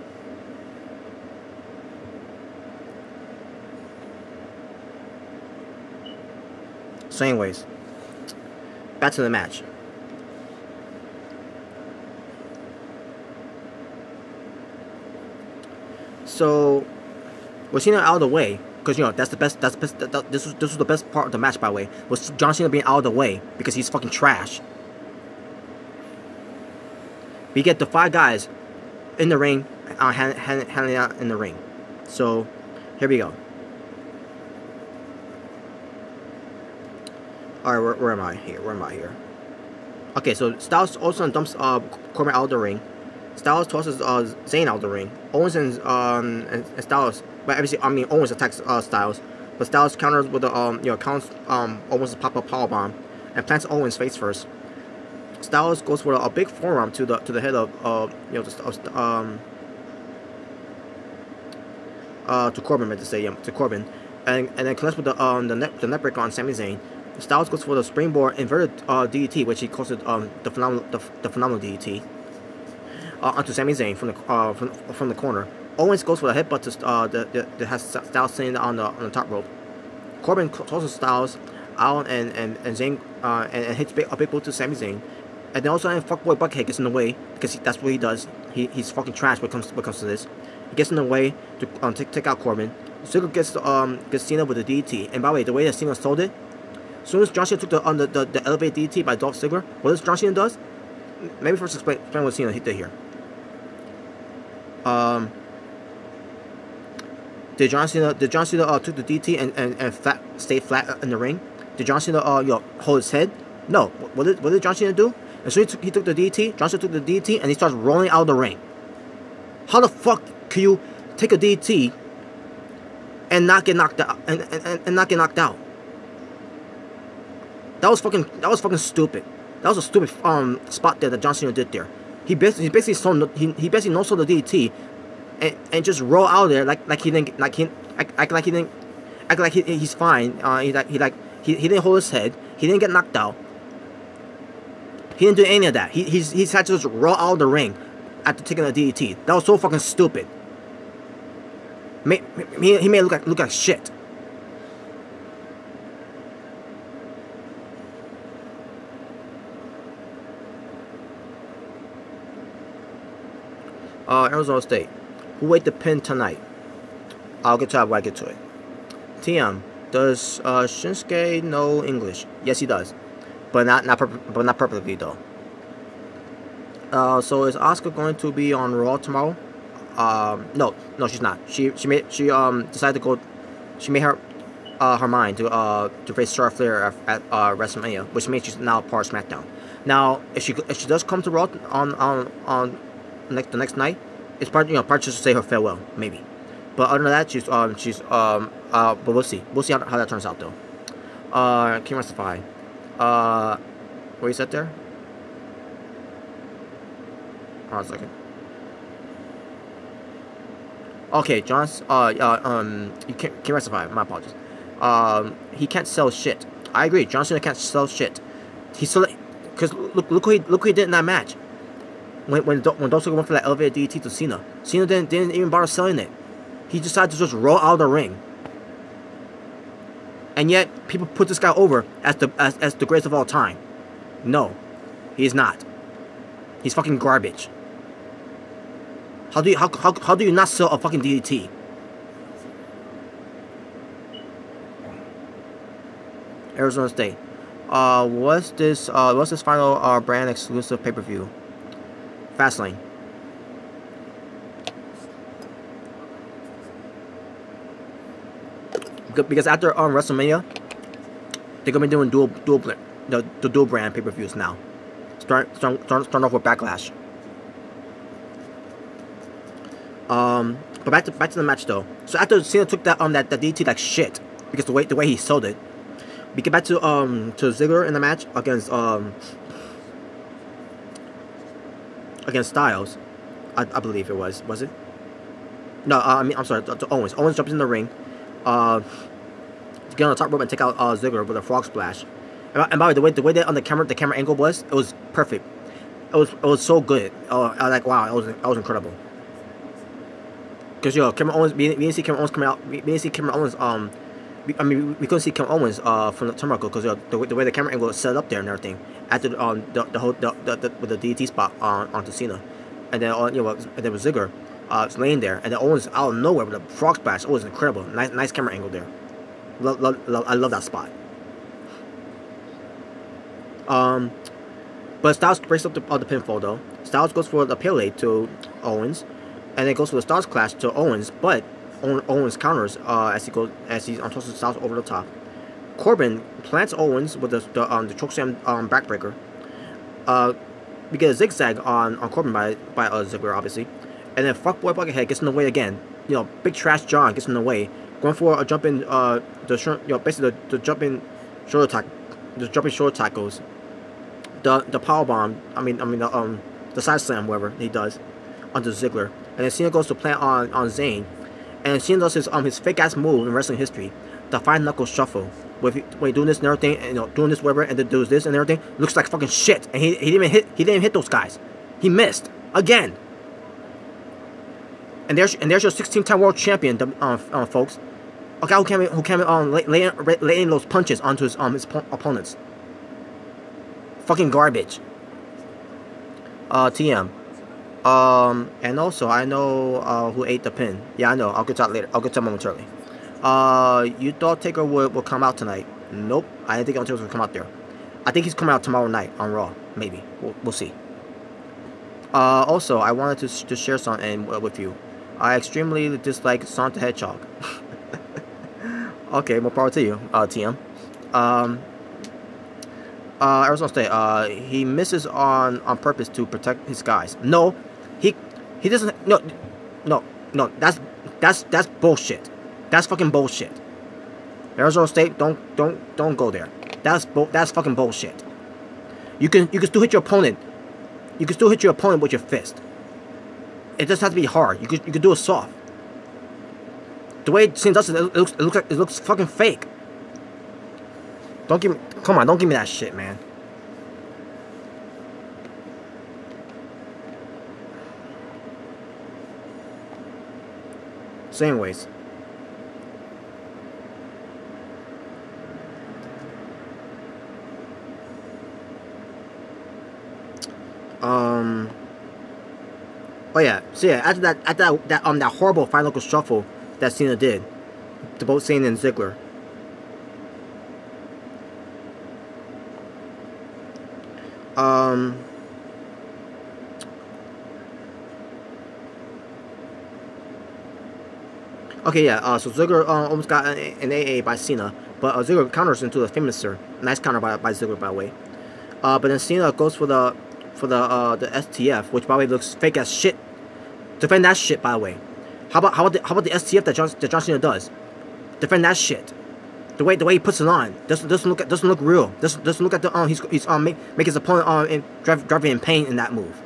So anyways, back to the match. So, with Cena out of the way, because that's the best. This was the best part of the match, by the way. Was John Cena being out of the way because he's fucking trash. We get the 5 guys in the ring, handing out in the ring. So, here we go. Alright, where am I here? Okay, so Styles also dumps Corbin out of the ring. Styles tosses Zayn out of the ring. Owens and Styles, but obviously Owens attacks Styles, but Styles counters with counts Owens' pop-up powerbomb and plants Owens face first. Styles goes for a big forearm to the head of to Corbin, meant to say, to Corbin, and then connects with the neck breaker on Sami Zayn. Styles goes for the springboard inverted DDT, which he calls it the phenomenal DDT. Onto Sami Zayn from the corner. Owens goes for the headbutt that has Styles sitting on the top rope. Corbin tosses Styles out and Zayn and hits a big boot to Sami Zayn. And then also fuckboy Buckhead gets in the way because that's what he does. He's fucking trash when it comes to this. He gets in the way to take out Corbin. Ziggler gets Cena with the DDT. And by the way, the way that Cena sold it, as soon as John Cena took the elevated DDT by Dolph Ziggler, what does John Cena does? Let me first explain what Cena did here. Did John Cena took the DT and stay flat in the ring? Did John Cena hold his head? No. What did John Cena do? And so he took the DT. John Cena took the DT and he starts rolling out of the ring. How the fuck can you take a DT and not get knocked out and not get knocked out? That was fucking stupid. That was a stupid spot there that John Cena did there. He basically no sold the DT and just roll out there like he's fine. He didn't hold his head. He didn't get knocked out. He didn't do any of that. He's had to just roll out of the ring after taking a DDT. That was so fucking stupid. He made it look like shit. Arizona State. Who ate the pin tonight? I'll get to it when I get to it. TM, does Shinsuke know English? Yes, he does, but not perfectly though. So is Asuka going to be on Raw tomorrow? No, she's not. She decided to go. She made her mind to face Charlotte Flair at WrestleMania, which means she's now part of SmackDown. Now, if she does come to Raw on the next night, it's part just to say her farewell, maybe. But other than that, but we'll see. We'll see how that turns out though. Can you justify? What you said there? Hold on a second. Okay, John's. You can't rectify. My apologies. He can't sell shit. I agree. John Cena can't sell shit. He still, because look what he did in that match. When Dolph went for that elevated DDT to Cena, Cena didn't even bother selling it. He decided to just roll out of the ring. And yet people put this guy over as the greatest of all time. No, he is not. He's fucking garbage. How do you not sell a fucking DDT? Arizona State. What's this final brand exclusive pay-per-view? Fastlane. Because after WrestleMania, they're gonna be doing the dual brand pay-per-views now. Start off with Backlash. But back to the match though. So after Cena took that DT like shit, because the way he sold it, we get back to Ziggler in the match against Styles. I believe it was it? No, I'm sorry, to Owens. Owens jumps in the ring, to get on the top rope and take out Ziggler with a frog splash. And by the way that on the camera angle was, it was perfect. It was so good. I was like, wow, it was incredible. Because Kevin Owens, we didn't see Kevin Owens coming out. We didn't see Kevin Owens. We couldn't see Kevin Owens from the turnbuckle because the way the camera angle was set up there and everything. After the whole with the DDT spot onto Cena, and then and then with Ziggler, was laying there, and then Owens out of nowhere with a frog splash. It was incredible. Nice camera angle there. I love that spot. But Styles breaks up the pinfall though. Styles goes for the Pele to Owens. And then goes for the Stars Clash to Owens, but Owens counters as he's tosses Styles over the top. Corbin plants Owens with the chokeslam backbreaker. We get a zigzag on Corbin by Ziggler obviously, and then Fuckboy Buckethead gets in the way again. Big Trash John gets in the way, going for a jump in basically the jumping shoulder tackles. The power bomb. The side slam, whatever he does, onto Ziggler. And then Cena goes to plant on Zayn, and Cena does his fake ass move in wrestling history, the 5 knuckle shuffle. When he doing this and everything, and doing this whatever, and then does this and everything, looks like fucking shit. And he didn't even hit those guys. He missed again. And there's your 16-time world champion, folks. A guy who came laying those punches onto his opponents. Fucking garbage. TM. And also, I know who ate the pin. Yeah, I know. I'll get to that later. I'll get to that momentarily. You thought Taker would come out tonight? Nope. I didn't think Taker would come out there. I think he's coming out tomorrow night on Raw. Maybe. We'll see. Also, I wanted to share something with you. I extremely dislike Sonic the Hedgehog. Okay, more power to you, TM. Arizona State. He misses on purpose to protect his guys. No. He doesn't. No. That's bullshit. That's fucking bullshit. Arizona State, don't go there. That's fucking bullshit. You can still hit your opponent. You can still hit your opponent with your fist. It doesn't have to be hard. You could do it soft. The way Cena does it, it looks fucking fake. Don't give me that shit, man. So anyways, oh yeah, so yeah, after that horrible final shuffle that Cena did to both Cena and Ziggler. Okay, yeah. So Ziggler almost got an AA by Cena, but Ziggler counters into a famouser. Nice counter by Ziggler, by the way. But then Cena goes for the STF, which by the way looks fake as shit. Defend that shit, by the way. How about the STF that John Cena does? Defend that shit. The way he puts it on doesn't look real. Doesn't look at the he's make his opponent in driving in pain in that move,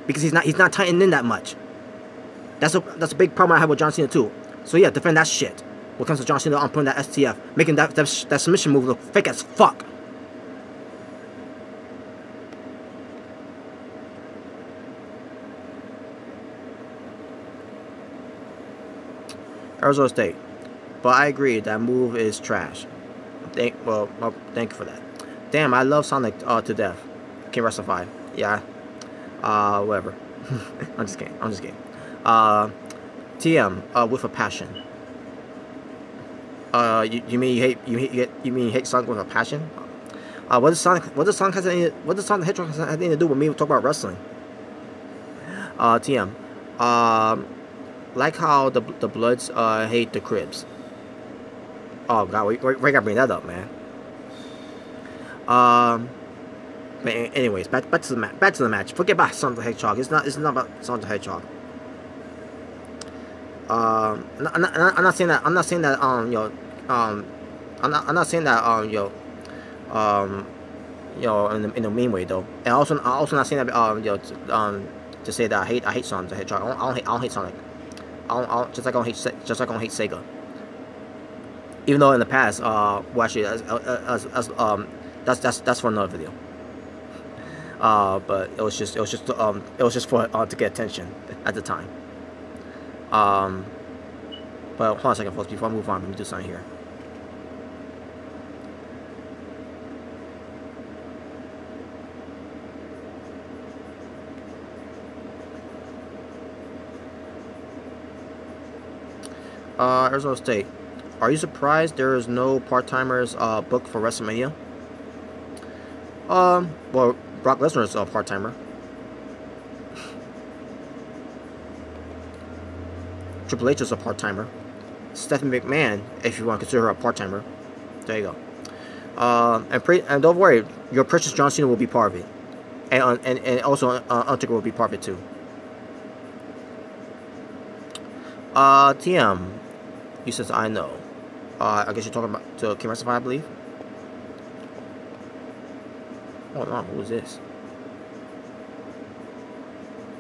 because he's not tightening in that much. That's a big problem I have with John Cena too. So yeah, defend that shit. When it comes to John Cena on putting that STF, making that submission move look fake as fuck. Arizona State. But I agree, that move is trash. Thank you for that. Damn, I love Sonic to death. Can't rectify. Yeah. Whatever. I'm just kidding. TM with a passion. You mean you hate Sonic with a passion? What does Sonic the Hedgehog have anything to do with me talking about wrestling? TM. Like how the Bloods hate the Cribs. Oh god, we gotta bring that up, man. But anyways, back to the match. Forget about Sonic the Hedgehog. It's not about Sonic the Hedgehog. I'm not saying that I'm not saying that in a mean way though. And also not saying that to say that I hate Sonic the Hedgehog. I don't hate Sonic. Just like I don't hate Sega. Even though in the past, well, actually, that's for another video. But it was just for to get attention at the time. But hold on a second, folks. Before I move on, let me do something here. Arizona State. Are you surprised there is no part-timers booked for WrestleMania? Well, Brock Lesnar is a part-timer. Triple H is a part-timer. Stephanie McMahon, if you want to consider her a part-timer. There you go. And don't worry, your precious John Cena will be part of it, and also Undertaker will be part of it too. TM, he says I know. I guess you're talking about to Kim Rectify, I believe. Hold on, who is this?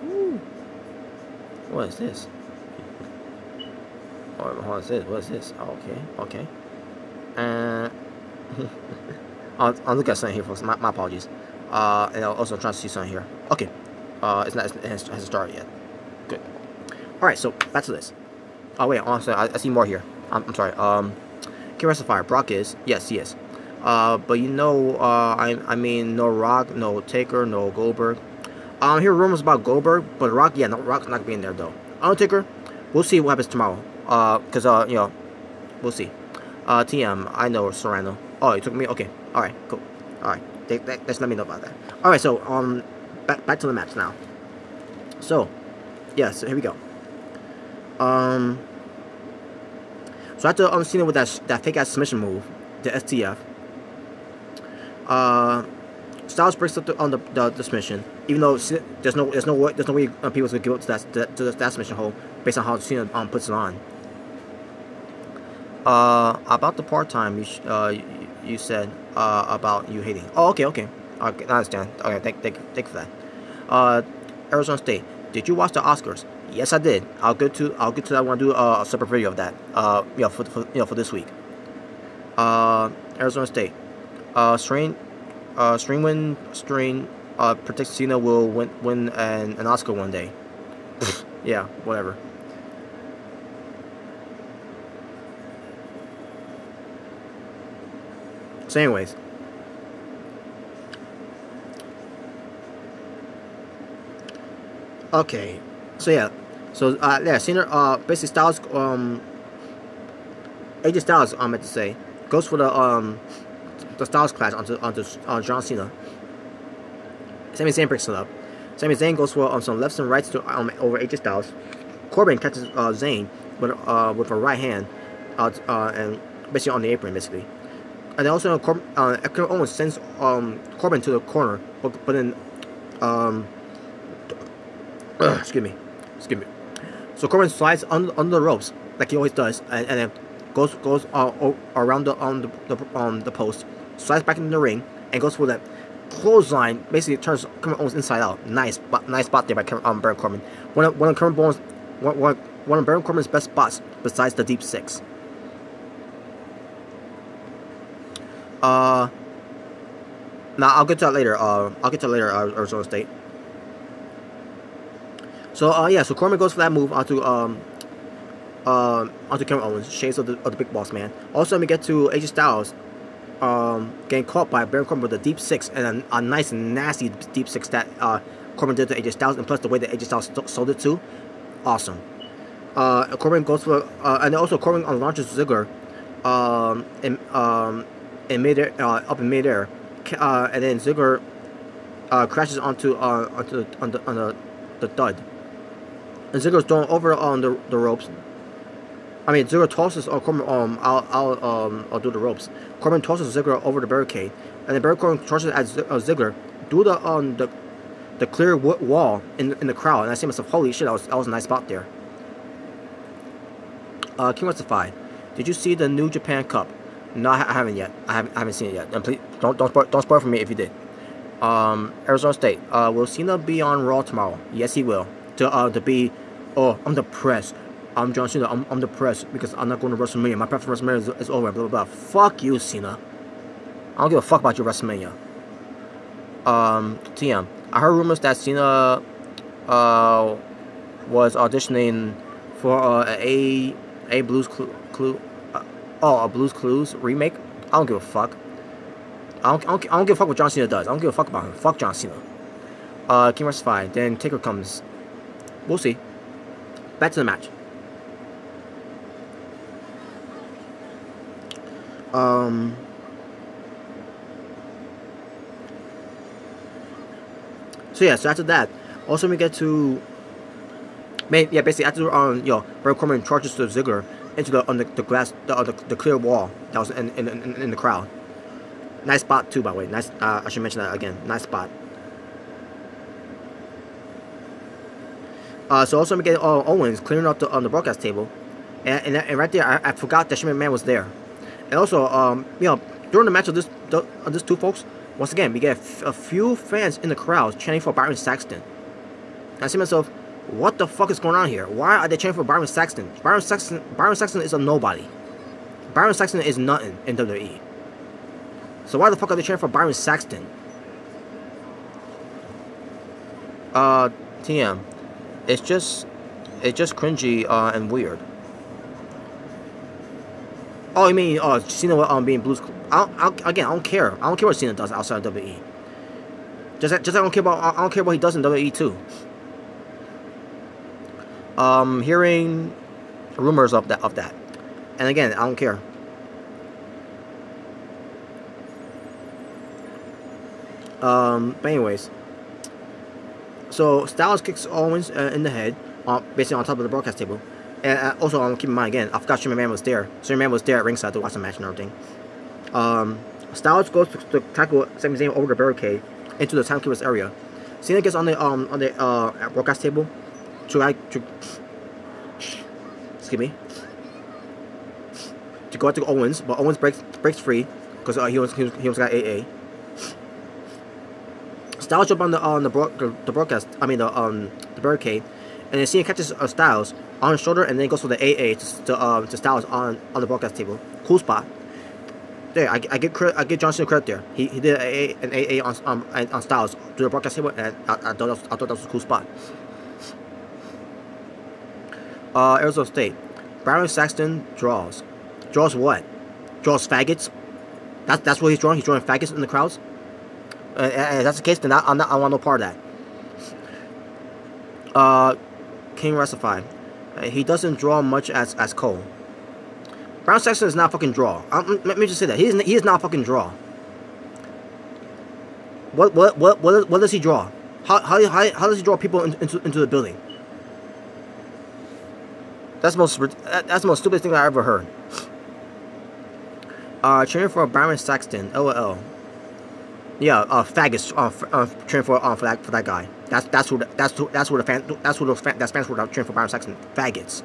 Ooh. What is this? What is this? Oh, okay. I'll look at something here, folks. My apologies. And I'll also try to see something here. Okay. It hasn't started yet. Good. All right. So back to this. Oh wait. Honestly, I see more here. I'm sorry. Can rectify. Brock is yes, he is. But you know, I mean, no Rock, no Taker, no Goldberg. I hear rumors about Goldberg, but Rock, yeah, no, Rock's not being there though. Undertaker, we'll see what happens tomorrow. Cause you know, we'll see. TM, I know Serrano. Oh, you took me. Okay, all right, cool. All right, just let me know about that. All right, so back to the match now. So, yeah, so here we go. So after Cena with that fake ass submission move, the STF. Styles breaks up the submission, even though there's no way people will give up to that submission hold based on how Cena puts it on. About the part time you said about you hating. Oh, okay, I understand. Okay, thank you for that. Arizona State. Did you watch the Oscars? Yes, I did. I'll get to that. I want to do a separate video of that. For this week. Arizona State. Strain predicts Cena will win an Oscar one day. Yeah, whatever. So anyways. Okay. So yeah. So yeah, Cena basically Styles AJ Styles, I meant to say, goes for the Styles clash onto John Cena. Sami Zayn breaks it up. Sami Zayn goes for some lefts and rights to over AJ Styles. Corbin catches Zayn with a right hand, and basically on the apron, basically. And then also Kevin Owens sends Corbin to the corner, but then excuse me. So Corbin slides under the ropes like he always does, and then goes around the post, slides back into the ring, and goes for that clothesline. Basically turns Kevin Owens inside out. Nice spot there by Baron Corbin. One of Baron Corbin's best spots besides the deep six. Now I'll get to that later. Arizona State. So yeah, so Corbin goes for that move onto Kevin Owens, shades of the big boss man. Also, we get to AJ Styles, getting caught by Baron Corbin with a deep six and a nice nasty deep six that Corbin did to AJ Styles, and plus the way that AJ Styles sold it too, awesome. Corbin goes for and also Corbin launches Ziggler, in midair, up in midair, and then Ziggler crashes onto the thud. And Ziggler's thrown over on the ropes. I mean, Ziggler tosses Corbin. I'll do the ropes. Corbin tosses Ziggler over the barricade, and then Baron Corbin charges at Ziggler through the clear wall in the crowd. And I say to myself, holy shit, that was a nice spot there. King Westify, did you see the New Japan Cup? No, I haven't yet. I haven't seen it yet. And please don't spoil for me if you did. Arizona State. Will Cena be on Raw tomorrow? Yes, he will. To be, I'm depressed. I'm John Cena. I'm depressed because I'm not going to WrestleMania. My preference for WrestleMania is over. Blah blah blah. Fuck you, Cena. I don't give a fuck about your WrestleMania. TM. I heard rumors that Cena was auditioning for a Blues Clue. A Blues Clues remake. I don't give a fuck. I don't give a fuck what John Cena does. I don't give a fuck about him. Fuck John Cena. King vs. 5. Then Taker comes. We'll see. Back to the match. So yeah. So after that, also we get to. Basically after Baron Corbin charges to Ziggler into the glass, the clear wall that was in the crowd. Nice spot too, by the way. Nice. I should mention that again. Nice spot. So also we get Owens clearing up on the broadcast table, and right there I forgot that Shane McMahon was there, and also during the match of these two folks, once again we get a few fans in the crowd chanting for Byron Saxton. And I see myself, what the fuck is going on here? Why are they chanting for Byron Saxton? Byron Saxton is a nobody. Byron Saxton is nothing in WWE. So why the fuck are they chanting for Byron Saxton? TM. It's just cringy and weird. Oh, you mean Cena being Blues? I don't care. I don't care what Cena does outside of WWE. Just I don't care what he does in WWE too. Hearing rumors of that, and again, I don't care. But anyways. So Styles kicks Owens in the head, basically on top of the broadcast table. And also, keep in mind again, I forgot Shane McMahon was there. Shane McMahon was there at ringside to watch the match and everything. Styles goes to tackle Sami Zayn over the barricade into the timekeeper's area. Cena gets on the broadcast table to go to Owens, but Owens breaks free because he was got AA. Styles jump on the broadcast. I mean the barricade, and then Cena catches Styles on his shoulder, and then goes for the AA to Styles on the broadcast table. Cool spot. There, I get John Cena credit there. He did an AA on Styles to the broadcast table, and I thought that was a cool spot. Arizona State. Byron Saxton draws. Draws what? Draws faggots. That's what he's drawing. He's drawing faggots in the crowds. And if that's the case, then I want no part of that. King Rectified. He doesn't draw much as Cole. Baron Saxton is not a fucking draw. Let me just say that he is not a fucking draw. What does he draw? How does he draw people into the building? That's the most stupidest thing I ever heard. Training for Baron Saxton, LOL. Yeah, faggots. Training for that guy. That's who the fans were training for Baron Saxton. Faggots.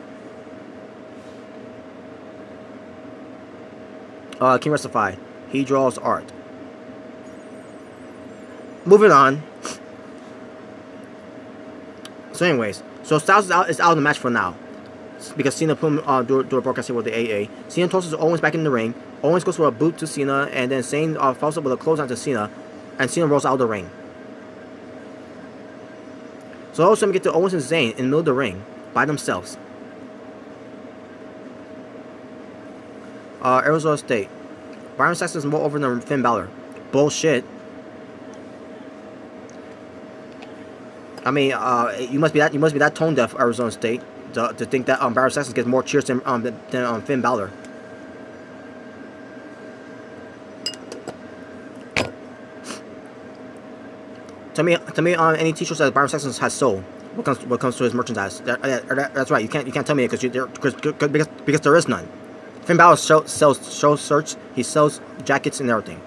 King Restify. He draws art. Moving on. So anyways, so Styles is out of the match for now. Because Cena put him do a broadcast here with the AA. Cena tosses Owens back in the ring. Owens goes for a boot to Cena, and then Zayn follows up with a clothesline to Cena, and Cena rolls out of the ring. So all of a sudden we get to Owens and Zayn in the middle of the ring by themselves. Arizona State. Baron Saxton is more over than Finn Balor. Bullshit. I mean, you must be that tone deaf, Arizona State, to think that Baron Saxton gets more cheers than Finn Balor. Tell me, any T-shirt that Baron Saxton has sold. What comes to his merchandise? That's right. You can't tell me because there is none. Finn Balor sells shirts. He sells jackets and everything.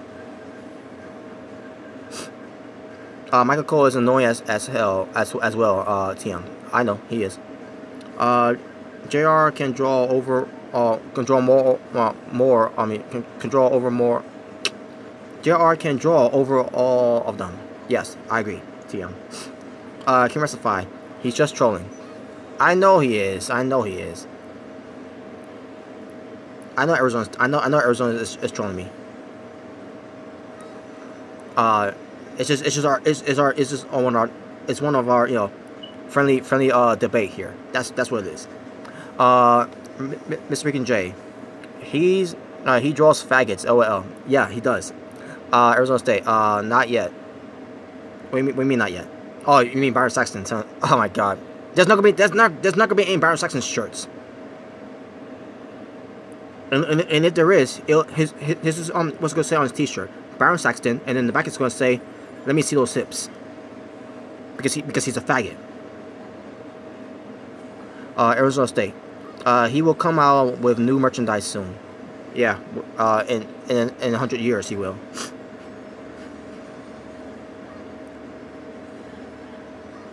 Michael Cole is annoying as hell as well. TM. I know he is. JR can draw over. Can draw more. Can draw over more. JR can draw over all of them. Yes, I agree. TM. Can Restify. He's just trolling. I know he is. I know Arizona. I know Arizona is trolling me. It's one of our friendly debate here. That's what it is. Mr. Freaking J, he draws faggots. LOL. Yeah, he does. Arizona State. Not yet. What do you mean not yet? Oh, you mean Baron Saxton? Oh my God. There's not gonna be any Baron Saxton shirts. And if there is, his is what's gonna say on his T-shirt, Baron Saxton, and then the back it's gonna say, "Let me see those hips," because he's a faggot. Arizona State, he will come out with new merchandise soon. Yeah, in 100 years he will.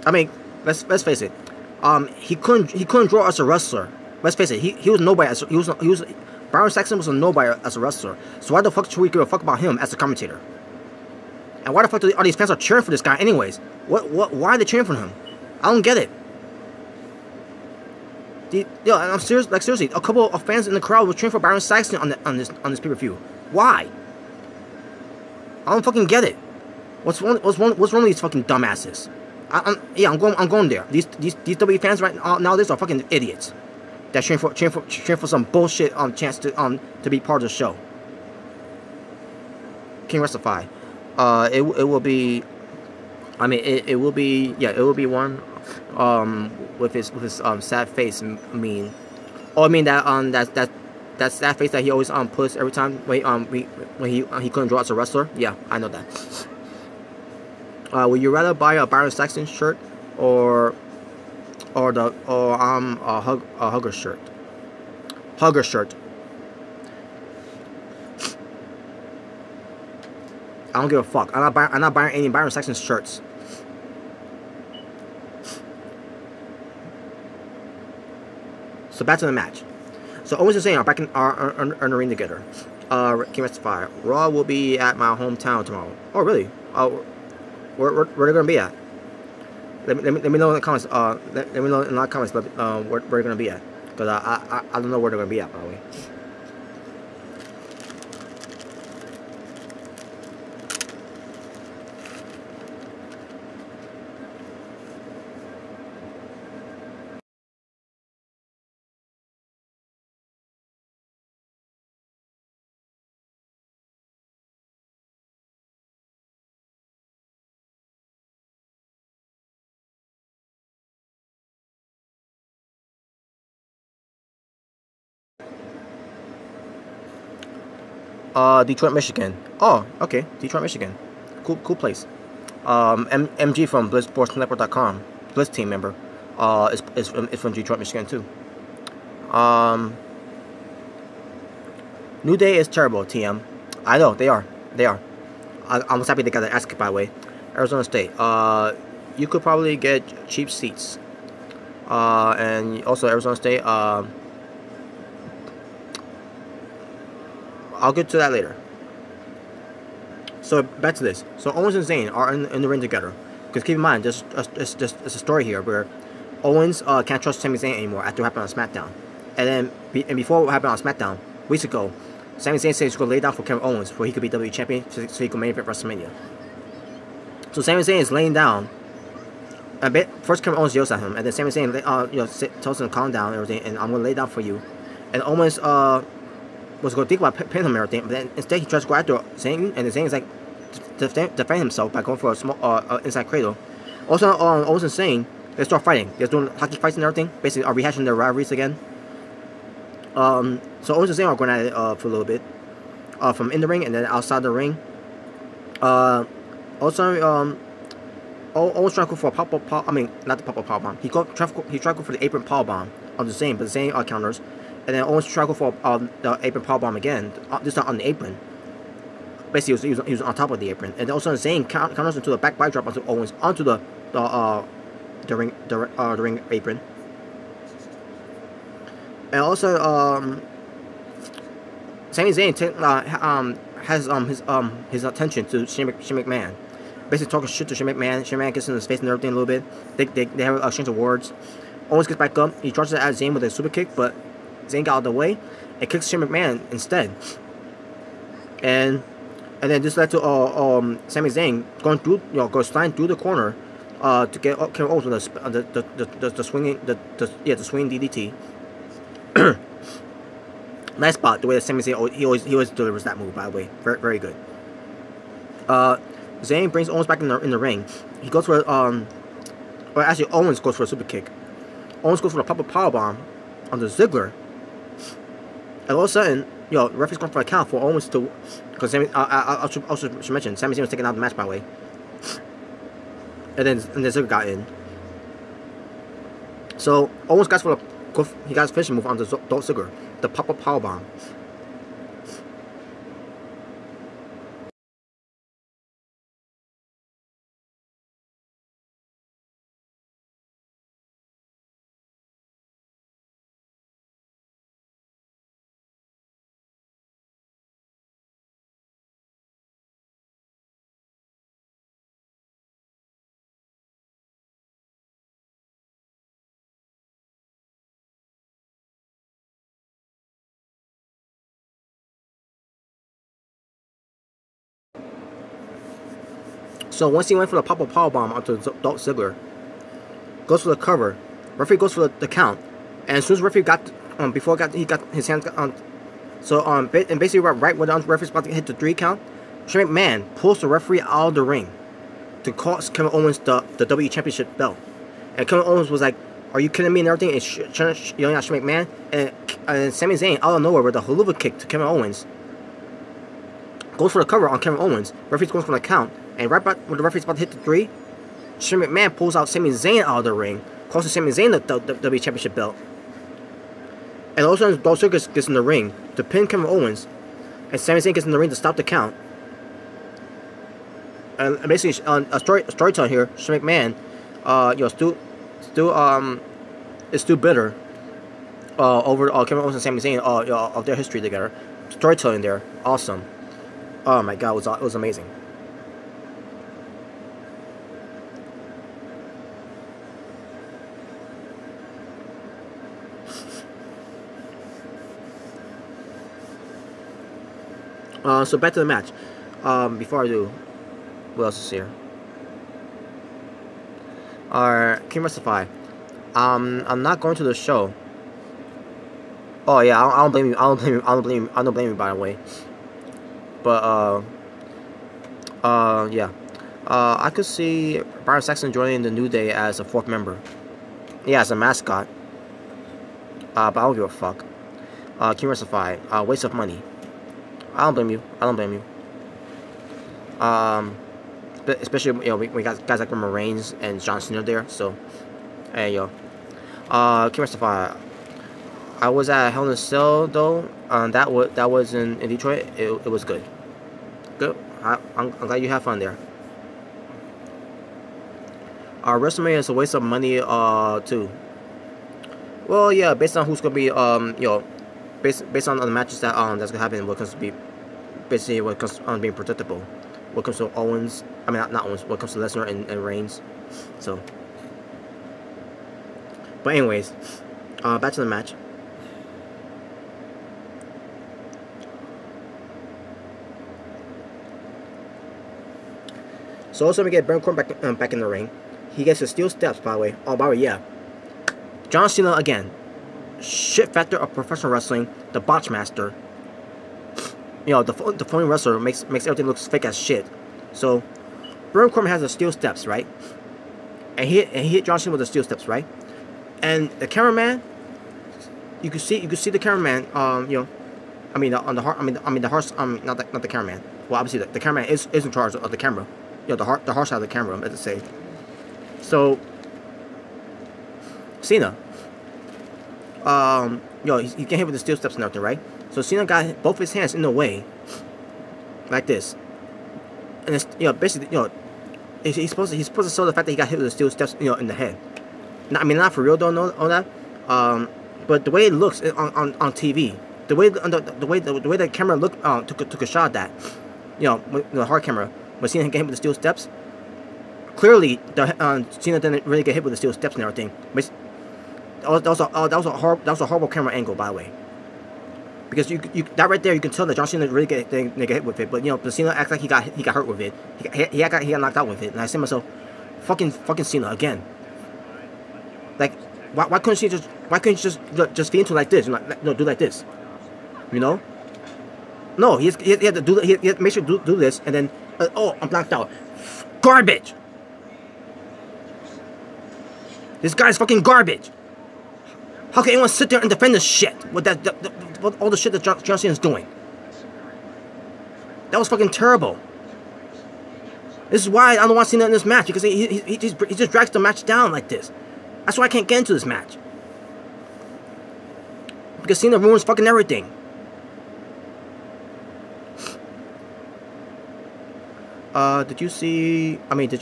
I mean, let's face it. He couldn't draw as a wrestler. Let's face it. He was nobody. Baron Saxton was a nobody as a wrestler. So why the fuck should we give a fuck about him as a commentator? And why the fuck do all these fans are cheering for this guy anyways? Why are they cheering for him? I don't get it. I'm serious. Like seriously, a couple of fans in the crowd were cheering for Baron Saxton on this pay-per-view. Why? I don't fucking get it. What's wrong with these fucking dumbasses? I'm going there. These WWE fans right nowadays are fucking idiots. That cheering for some bullshit chance to be part of the show. King Restify. It will be. I mean, it will be. Yeah, it will be one. With his sad face mean. Oh, I mean that sad face that he always puts every time when he couldn't draw as a wrestler. Yeah, I know that. Would you rather buy a Baron Saxton shirt or a Hugger shirt? Hugger shirt. I don't give a fuck. I'm not buying any Baron Saxton shirts. So back to the match. So Owens and Zayn are back in the ring together. King Restify. Raw will be at my hometown tomorrow. Oh really? Where they're gonna be at? Let me know in the comments. Let me know in the comments. Where they're gonna be at? Because I don't know where they're gonna be at, by the way. Detroit, Michigan. Oh, okay, Detroit, Michigan. Cool place. MG from BlizzSportsNetwork.com, Blizz team member, is from Detroit, Michigan too. New Day is terrible, TM. I know, they are. I was happy they got the ass kicked, by the way. Arizona State. You could probably get cheap seats. And also Arizona State, I'll get to that later. So back to this. So Owens and Zayn are in the ring together. Because keep in mind, there's a story here where Owens can't trust Sami Zayn anymore after what happened on SmackDown. And then before what happened on SmackDown, weeks ago, Sami Zayn said he's going to lay down for Kevin Owens so he could be WWE champion, so he could main event WrestleMania. So Sami Zayn is laying down. First Kevin Owens yells at him, and then Sami Zayn tells him to calm down and everything, and I'm going to lay down for you. And Owens was going to think about pinning him and everything, but then instead he tries to go after Zayn, and Zayn is like defend himself by going for a small inside cradle. Also, Owens and Zayn, they start fighting. They're doing hockey fights and everything, basically are rehashing their rivalries again. So Owens and Zayn are going at it for a little bit, from in the ring and then outside the ring. Also, Owens tried to go for a power. I mean, not the power bomb. He tried to go for the apron power bomb on the Zayn, but Zayn counters. And then Owens tried to go for the apron power bomb again. This time on the apron. Basically, he was on top of the apron. And also Zayn counters into the back body drop onto Owens onto the ring apron. And also, Sami Zayn has his attention to Shane McMahon. Basically talking shit to Shane McMahon. Shane McMahon gets in his face and everything a little bit. They have a exchange of words. Owens gets back up. He tries to add Zayn with a super kick, but Zayn got out of the way and kicks Shane McMahon instead. And then this led to Sami Zayn going sliding through the corner to get Kevin Owens with the swinging DDT. Nice spot, the way that Sami Zayn he always delivers that move, by the way. Very, very good. Zayn brings Owens back in the ring. He goes for or actually Owens goes for a super kick. Owens goes for a pop-up powerbomb on the Ziggler. And all of a sudden, referee's going for a count for Owens to, because I should mention Sami Zayn was taken out of the match, by the way. And then Ziggler got in. So Owens got his finishing move on the Dolph Ziggler, the pop-up powerbomb. So once he went for the pop-up powerbomb onto Dolph Ziggler, goes for the cover, referee goes for the count, and as soon as referee got he got his hands on, and basically right when the referee's about to hit the 3 count, Shane McMahon pulls the referee out of the ring to cost Kevin Owens the WWE Championship belt, and Kevin Owens was like, "Are you kidding me?" and everything, and yelling at Shane McMahon, and Sami Zayn out of nowhere with a haluva kick to Kevin Owens. Goes for the cover on Kevin Owens. Referee's going for the count. And right back when the referee's about to hit the 3, Shane McMahon pulls out Sami Zayn out of the ring, costing Sami Zayn the WWE Championship belt. And also Dolph Ziggler gets in the ring to pin Kevin Owens, and Sami Zayn gets in the ring to stop the count. And basically, a storytelling here, Shane McMahon, is still bitter over Kevin Owens and Sami Zayn of their history together. Storytelling there, awesome. Oh my god, it was amazing. So back to the match. Before I do, what else is here? King Justify. I'm not going to the show. Oh yeah, I don't blame you. I don't blame you. By the way. But yeah. I could see Byron Saxton joining the New Day as a 4th member. Yeah, as a mascot. But I don't give a fuck. King Justify. Waste of money. I don't blame you. I don't blame you. But especially we got guys like Roman Reigns and John Cena there. So, hey yo. Kimmer, I was at Hell in a Cell though. That was in Detroit. It was good. Good. I'm glad you had fun there. WrestleMania is a waste of money too. Well, yeah, based on who's gonna be based on the matches that's gonna happen, what comes to be basically what comes on being predictable. What comes to Owens, I mean not Owens. What comes to Lesnar and Reigns. So, but anyways, back to the match. So also we get Baron Corbin back in the ring. He gets his steel steps, by the way. Oh, by the way, yeah. John Cena again. Shit factor of professional wrestling. The botch master. The phony wrestler makes everything look fake as shit. So, Baron Corbin has the steel steps, right? And he hit John Cena with the steel steps, right? And the cameraman, you could see the cameraman. I mean on the horse. Not the cameraman. Well, obviously the cameraman is in charge of the camera. The harsh side of the camera, as I say. So, Cena, he can hit with the steel steps and everything, right? So Cena got both his hands in the way, like this, and it's basically he's supposed to show the fact that he got hit with the steel steps in the head. Not for real, don't know all that. But the way it looks on TV, the way the camera took a shot at that, with the hard camera. When Cena get hit with the steel steps, clearly Cena didn't really get hit with the steel steps and everything. But that was a horrible camera angle, by the way. Because that right there, you can tell that John Cena really get hit with it. But but Cena acts like he got hurt with it. He got knocked out with it. And I say to myself, fucking Cena again. Like why couldn't you just feed into like this? Do like this. No, he had to do. He had to make sure to do this, and then I'm knocked out. Garbage. This guy's fucking garbage. How can anyone sit there and defend this shit with with all the shit that John Cena's doing? That was fucking terrible. This is why I don't want Cena in this match, because he just drags the match down like this. That's why I can't get into this match. Because Cena ruins fucking everything. Did you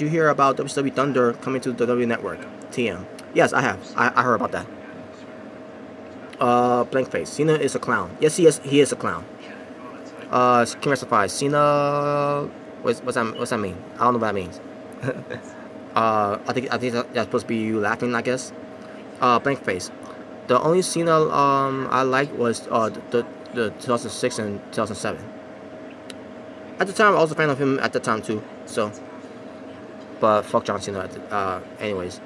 hear about WCW Thunder coming to the W Network? TM. Yes, I have. I heard about that. Blank face. Cena is a clown. Yes, he is a clown. King Recified. Cena. What's that mean? I don't know what that means. I think that's supposed to be you laughing, I guess. Blank face. The only Cena I liked was the 2006 and 2007. At the time, I was a fan of him at the time too. So, but fuck John Cena. Anyways,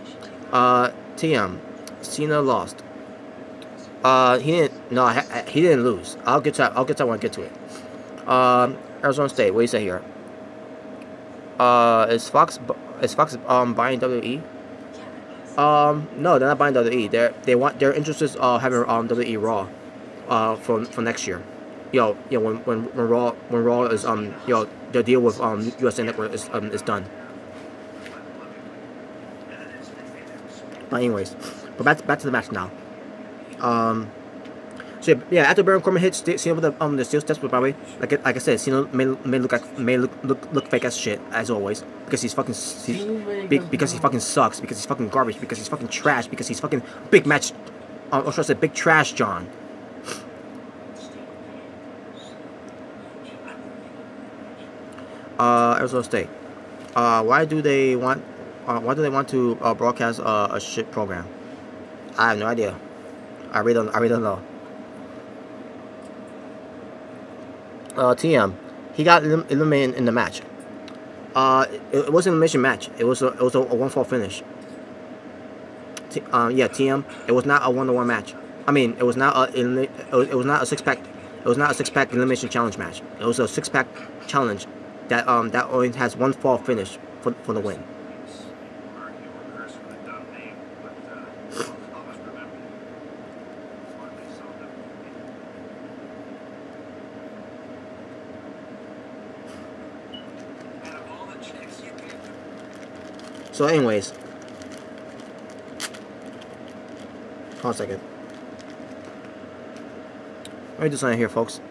TM, Cena lost. He didn't. No, he didn't lose. I'll get to that when I get to it. Arizona State. What do you say here? Is Fox buying WWE? No, they're not buying WWE. They're interested having WWE Raw for next year. When Raw is the deal with USA Network is done. But anyways, back to the match now. So yeah, after Baron Corbin hit Cena with the steel steps, by the way, like I said, Cena may look fake as shit as always, because he fucking sucks, because he's fucking garbage, because he's fucking trash, because he's fucking big match. Or should I say big trash John? Arizona State. Why do they want to broadcast a shit program? I have no idea. I really don't know. TM, he got eliminated in the match. It wasn't an elimination match. It was a 1-fall finish. Yeah, TM. It was not a 1-on-1 match. I mean, it was not a 6-pack. It was not a 6-pack elimination challenge match. It was a 6-pack challenge that only has 1-fall finish for the win. So, anyways, hold on a second. Let me do something here, folks.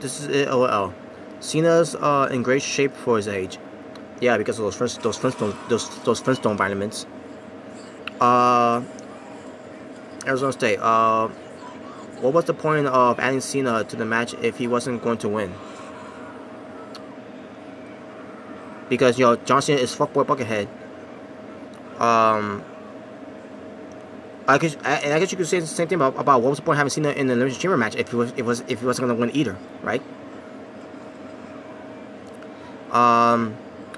This is it. OL. Cena's in great shape for his age. Yeah, because of those Flintstone vitamins. Arizona State. What was the point of adding Cena to the match if he wasn't going to win? Because John Cena is fuckboy Buckethead. I guess you could say the same thing about what was the point of having Cena in the Elimination Chamber match if he wasn't going to win either, right?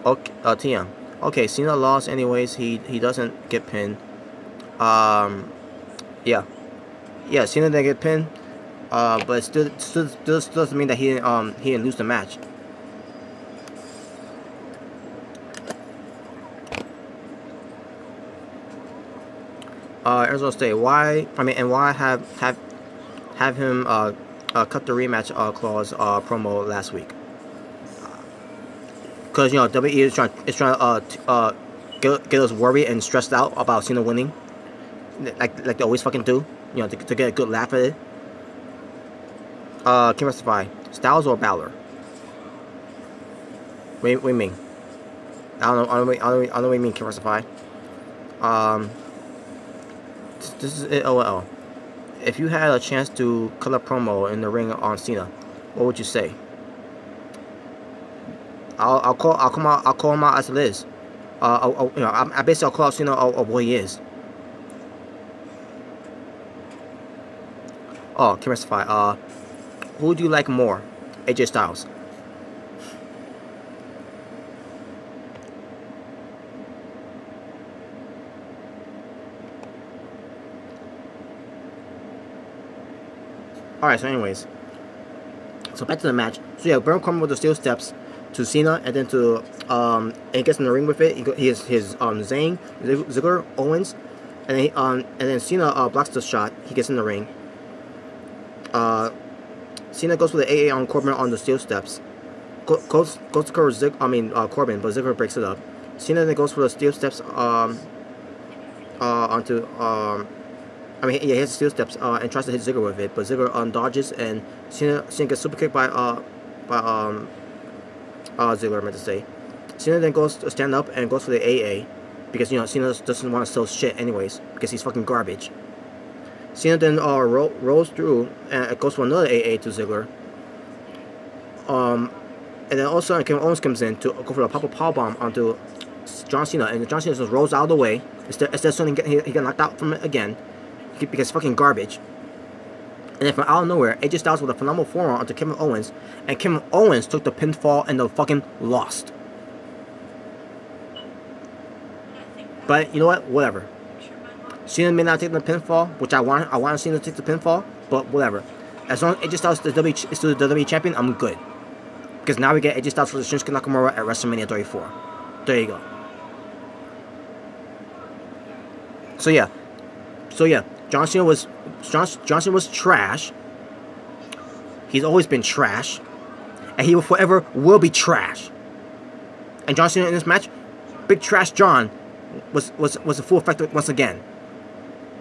Okay, TM. Okay, Cena lost anyways. He doesn't get pinned. Yeah, Cena didn't get pinned. But it still doesn't mean that he didn't lose the match. Arizona State. Why have him cut the rematch clause promo last week? Because WWE is trying to get us worried and stressed out about Cena winning, like they always fucking do. To get a good laugh at it. Can you specify Styles or Balor? What do you mean? I don't know what you mean. Can you specify? This is it. OL. If you had a chance to cut a promo in the ring on Cena, what would you say? I'll call him out as it is. I basically I'll call out Cena of what he is. Oh, can you specify? Who do you like more? AJ Styles. Alright, so anyways. So back to the match. So yeah, Baron Corbin with the steel steps to Cena, and then and he gets in the ring with it. He has his Zayn, Ziggler, Owens, and then Cena blocks the shot. He gets in the ring. Cena goes for the AA on Corbin on the steel steps. Goes to cover Corbin, but Ziggler breaks it up. Cena then goes for the steel steps onto he has steel steps and tries to hit Ziggler with it, but Ziggler dodges, and Cena gets super kicked by Ziggler, I meant to say. Cena then goes to stand up and goes for the AA because Cena doesn't want to sell shit anyways because he's fucking garbage. Cena then rolls through and goes for another AA to Ziggler. And then all of a sudden Kevin Owens comes in to go for a powerbomb onto John Cena, and John Cena just rolls out of the way. Instead of he got knocked out from it again because he's fucking garbage. And then from out of nowhere, AJ Styles with a phenomenal forearm onto Kevin Owens, and Kevin Owens took the pinfall and the fucking lost. But you know what? Whatever. Cena may not take the pinfall, which I want Cena to take the pinfall, but whatever. As long as AJ Styles is still the WWE champion, I'm good. Because now we get AJ Styles versus Shinsuke Nakamura at WrestleMania 34. There you go. So yeah, John Cena was trash. He's always been trash, and he will forever will be trash. And John Cena in this match, Big Trash John, was a full effect once again.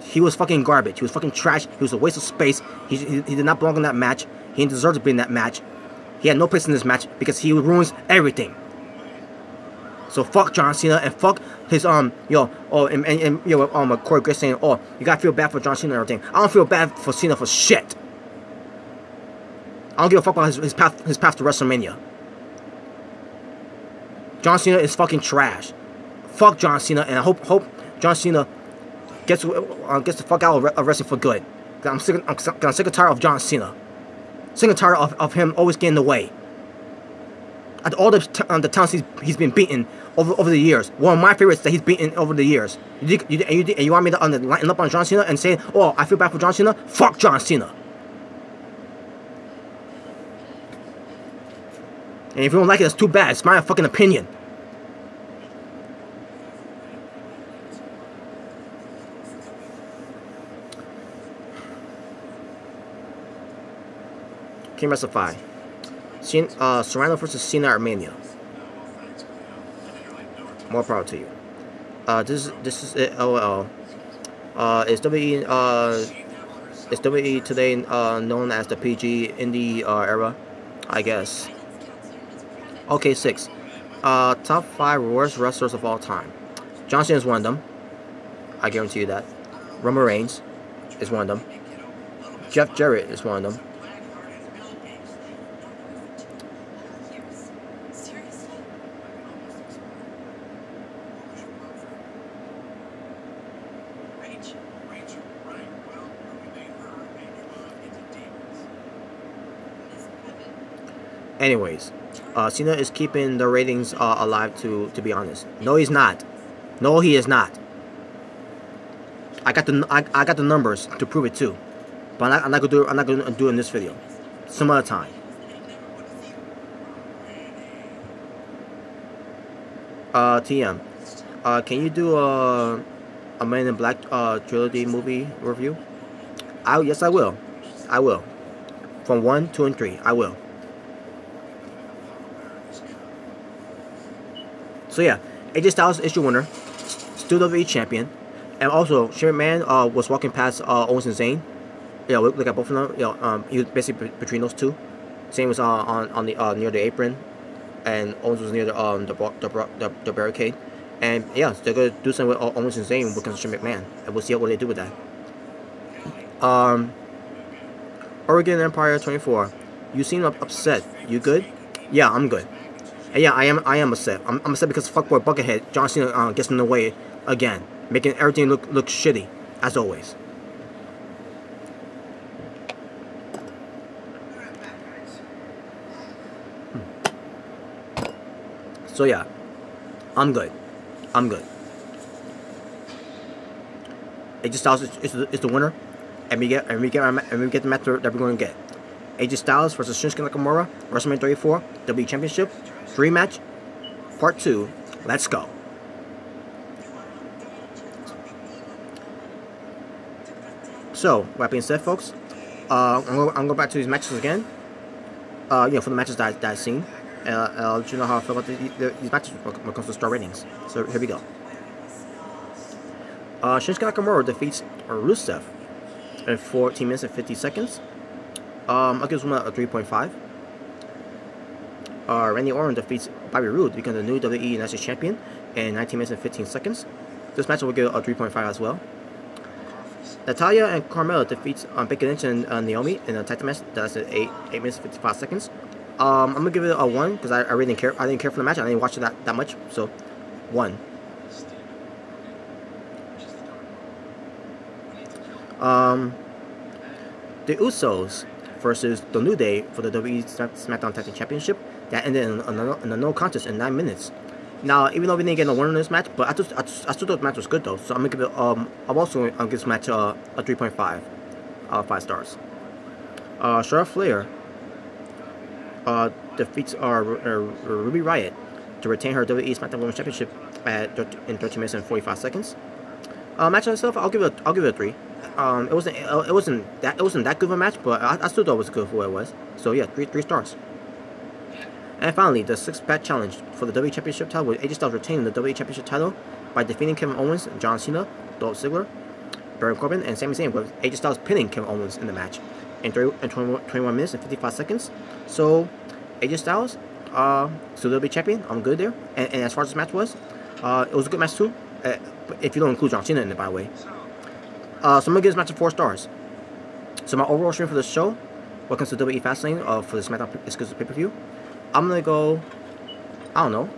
He was fucking garbage. He was fucking trash. He was a waste of space. He did not belong in that match. He didn't deserve to be in that match. He had no place in this match because he ruins everything. So fuck John Cena and fuck his Corey Grace saying, oh, you gotta feel bad for John Cena and everything. I don't feel bad for Cena for shit. I don't give a fuck about his path to WrestleMania. John Cena is fucking trash. Fuck John Cena, and I hope John Cena gets the fuck out of wrestling for good. I'm sick and tired of John Cena. Sick and tired of him always getting in the way. At all the times he's been beaten over the years. One of my favorites that he's beaten over the years. You want me to line up on John Cena and say, oh, I feel bad for John Cena? Fuck John Cena. And if you don't like it, that's too bad. It's my fucking opinion. King Wrestle 5. Serrano versus Cena Armenia. More power to you. This is it. LOL. Is WWE today known as the PG indie era? I guess. Okay, 6. Top 5 worst wrestlers of all time. John Cena is one of them. I guarantee you that. Roman Reigns is one of them. Jeff Jarrett is one of them. Anyways, Cena is keeping the ratings alive. To be honest, no, he's not. No, he is not. I got the numbers to prove it too, but I'm not gonna do it in this video. Some other time. TM, can you do a Men in Black trilogy movie review? Yes, I will. I will. From 1, 2, and 3, I will. So yeah, AJ Styles is your winner, still WWE champion, and also Shane McMahon was walking past Owens and Zayn. Yeah, look at both of them. Yeah, he was basically between those two. Zayn was on the near the apron, and Owens was near the barricade. And yeah, they're gonna do something with Owens and Zayn with Shane McMahon, and we'll see what they do with that. Oregon Empire 24. You seem upset. You good? Yeah, I'm good. And yeah, I am upset. I'm upset because fuckboy Buckethead John Cena gets in the way again, making everything look shitty as always. So yeah, I'm good. I'm good. AJ Styles is the winner, and we get the match that we're going to get. AJ Styles versus Shinsuke Nakamura, WrestleMania 34, WWE Championship, Dream Match, Part 2. Let's go. So, that being said, folks, I'm going back to these matches again. For the matches that I've seen. I'll let you know how I feel about these matches when it comes to star ratings. So, here we go. Shinsuke Nakamura defeats Rusev in 14 minutes and 50 seconds. I'll give this one a 3.5. Randy Orton defeats Bobby Roode, becoming the new WWE United States Champion in 19 minutes and 15 seconds. This match will give a 3.5 as well. Natalya and Carmella defeats Becky Lynch and Naomi in a tag team match. That's at 8 minutes and 55 seconds. I'm gonna give it a 1 because I really didn't care. I didn't care for the match. I didn't watch it that much. So 1. The Usos versus the New Day for the WWE SmackDown Tag Team Championship. That ended in a no contest in 9 minutes. Now, even though we didn't get no winner in this match, but I still thought the match was good though. So I'm gonna give it I'm also gonna give this match a 3.5 5 stars. Charlotte Flair defeats Ruby Riott to retain her WWE SmackDown Women's Championship in 13 minutes and 45 seconds. Match on itself, I'll give it a 3. It wasn't that good of a match, but I still thought it was good for what it was. So yeah, 3 stars. And finally, the 6-pack challenge for the WWE Championship title, with AJ Styles retaining the WWE Championship title by defeating Kevin Owens, John Cena, Dolph Ziggler, Baron Corbin, and Sami Zayn, with AJ Styles pinning Kevin Owens in the match in 21 minutes and 55 seconds. So AJ Styles, still WWE champion. I'm good there. And as far as this match was, it was a good match too. If you don't include John Cena in it, by the way. So I'm gonna give this match a 4 stars. So my overall stream for this show, welcome to WWE FASTLANE for the SmackDown exclusive pay-per-view. I'm gonna go, I don't know,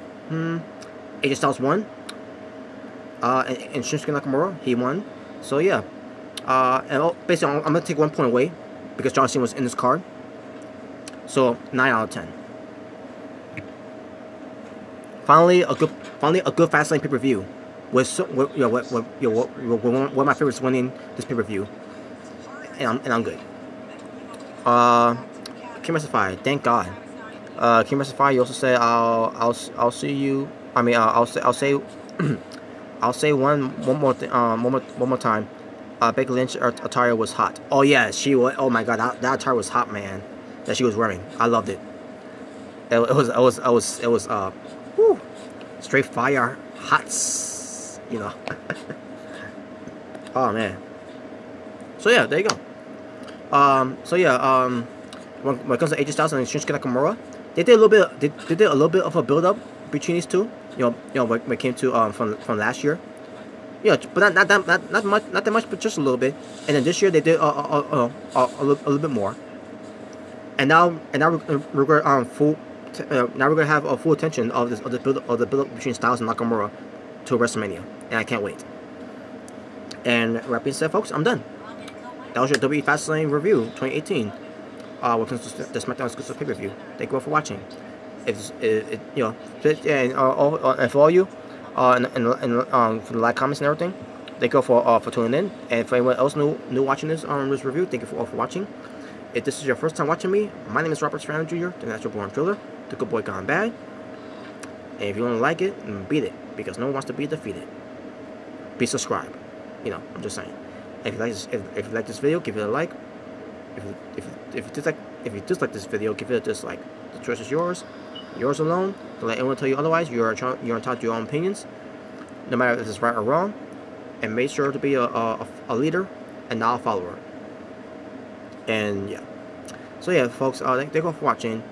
AJ Styles won, and Shinsuke Nakamura, he won. So yeah, basically I'm gonna take 1 point away because John Cena was in this card. So 9 out of 10. Finally a good Fastlane pay-per-view. With one of my favorites winning this pay-per-view, and I'm good. King Justify, thank God. King Justify, you also said I'll see you. I mean I'll say I'll say one more time. Becky Lynch attire was hot. Oh yeah, she was. Oh my God, that attire was hot, man. That she was wearing. I loved it. It was whew, straight fire, hot. You know. Oh man. So yeah, there you go. So yeah, when it comes to AJ Styles and Shinsuke Nakamura, they did a little bit. They did a little bit of a build up between these two. You know, when it came to from last year. Yeah, but not that much, but just a little bit. And then this year they did a little bit more. And now we're going now we're gonna have a full attention of the build up between Styles and Nakamura to WrestleMania, and I can't wait. And that being said, folks, I'm done. That was your WWE FASTLANE review 2018. When it comes to the SmackDown exclusive pay-per-view. Thank you all for watching. You know, and for all you, and for the like, comments, and everything, thank you all for tuning in. And for anyone else new watching this review, thank you all for watching. If this is your first time watching me, my name is Robert Serrano Jr., the natural born driller, the good boy gone bad. And if you want to like it, beat it, because no one wants to be defeated. Be subscribed. You know, I'm just saying. If you like this video, give it a like. If you dislike this video, give it a dislike. The choice is yours alone. Don't let anyone tell you otherwise. You're entitled to your own opinions, no matter if it's right or wrong. And make sure to be a leader and not a follower. And yeah, so yeah, folks. Thank you all for watching.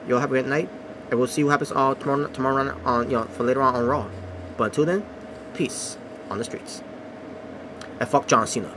Y'all have a good night, and we'll see what happens tomorrow on for later on Raw. But until then, peace on the streets. And fuck John Cena.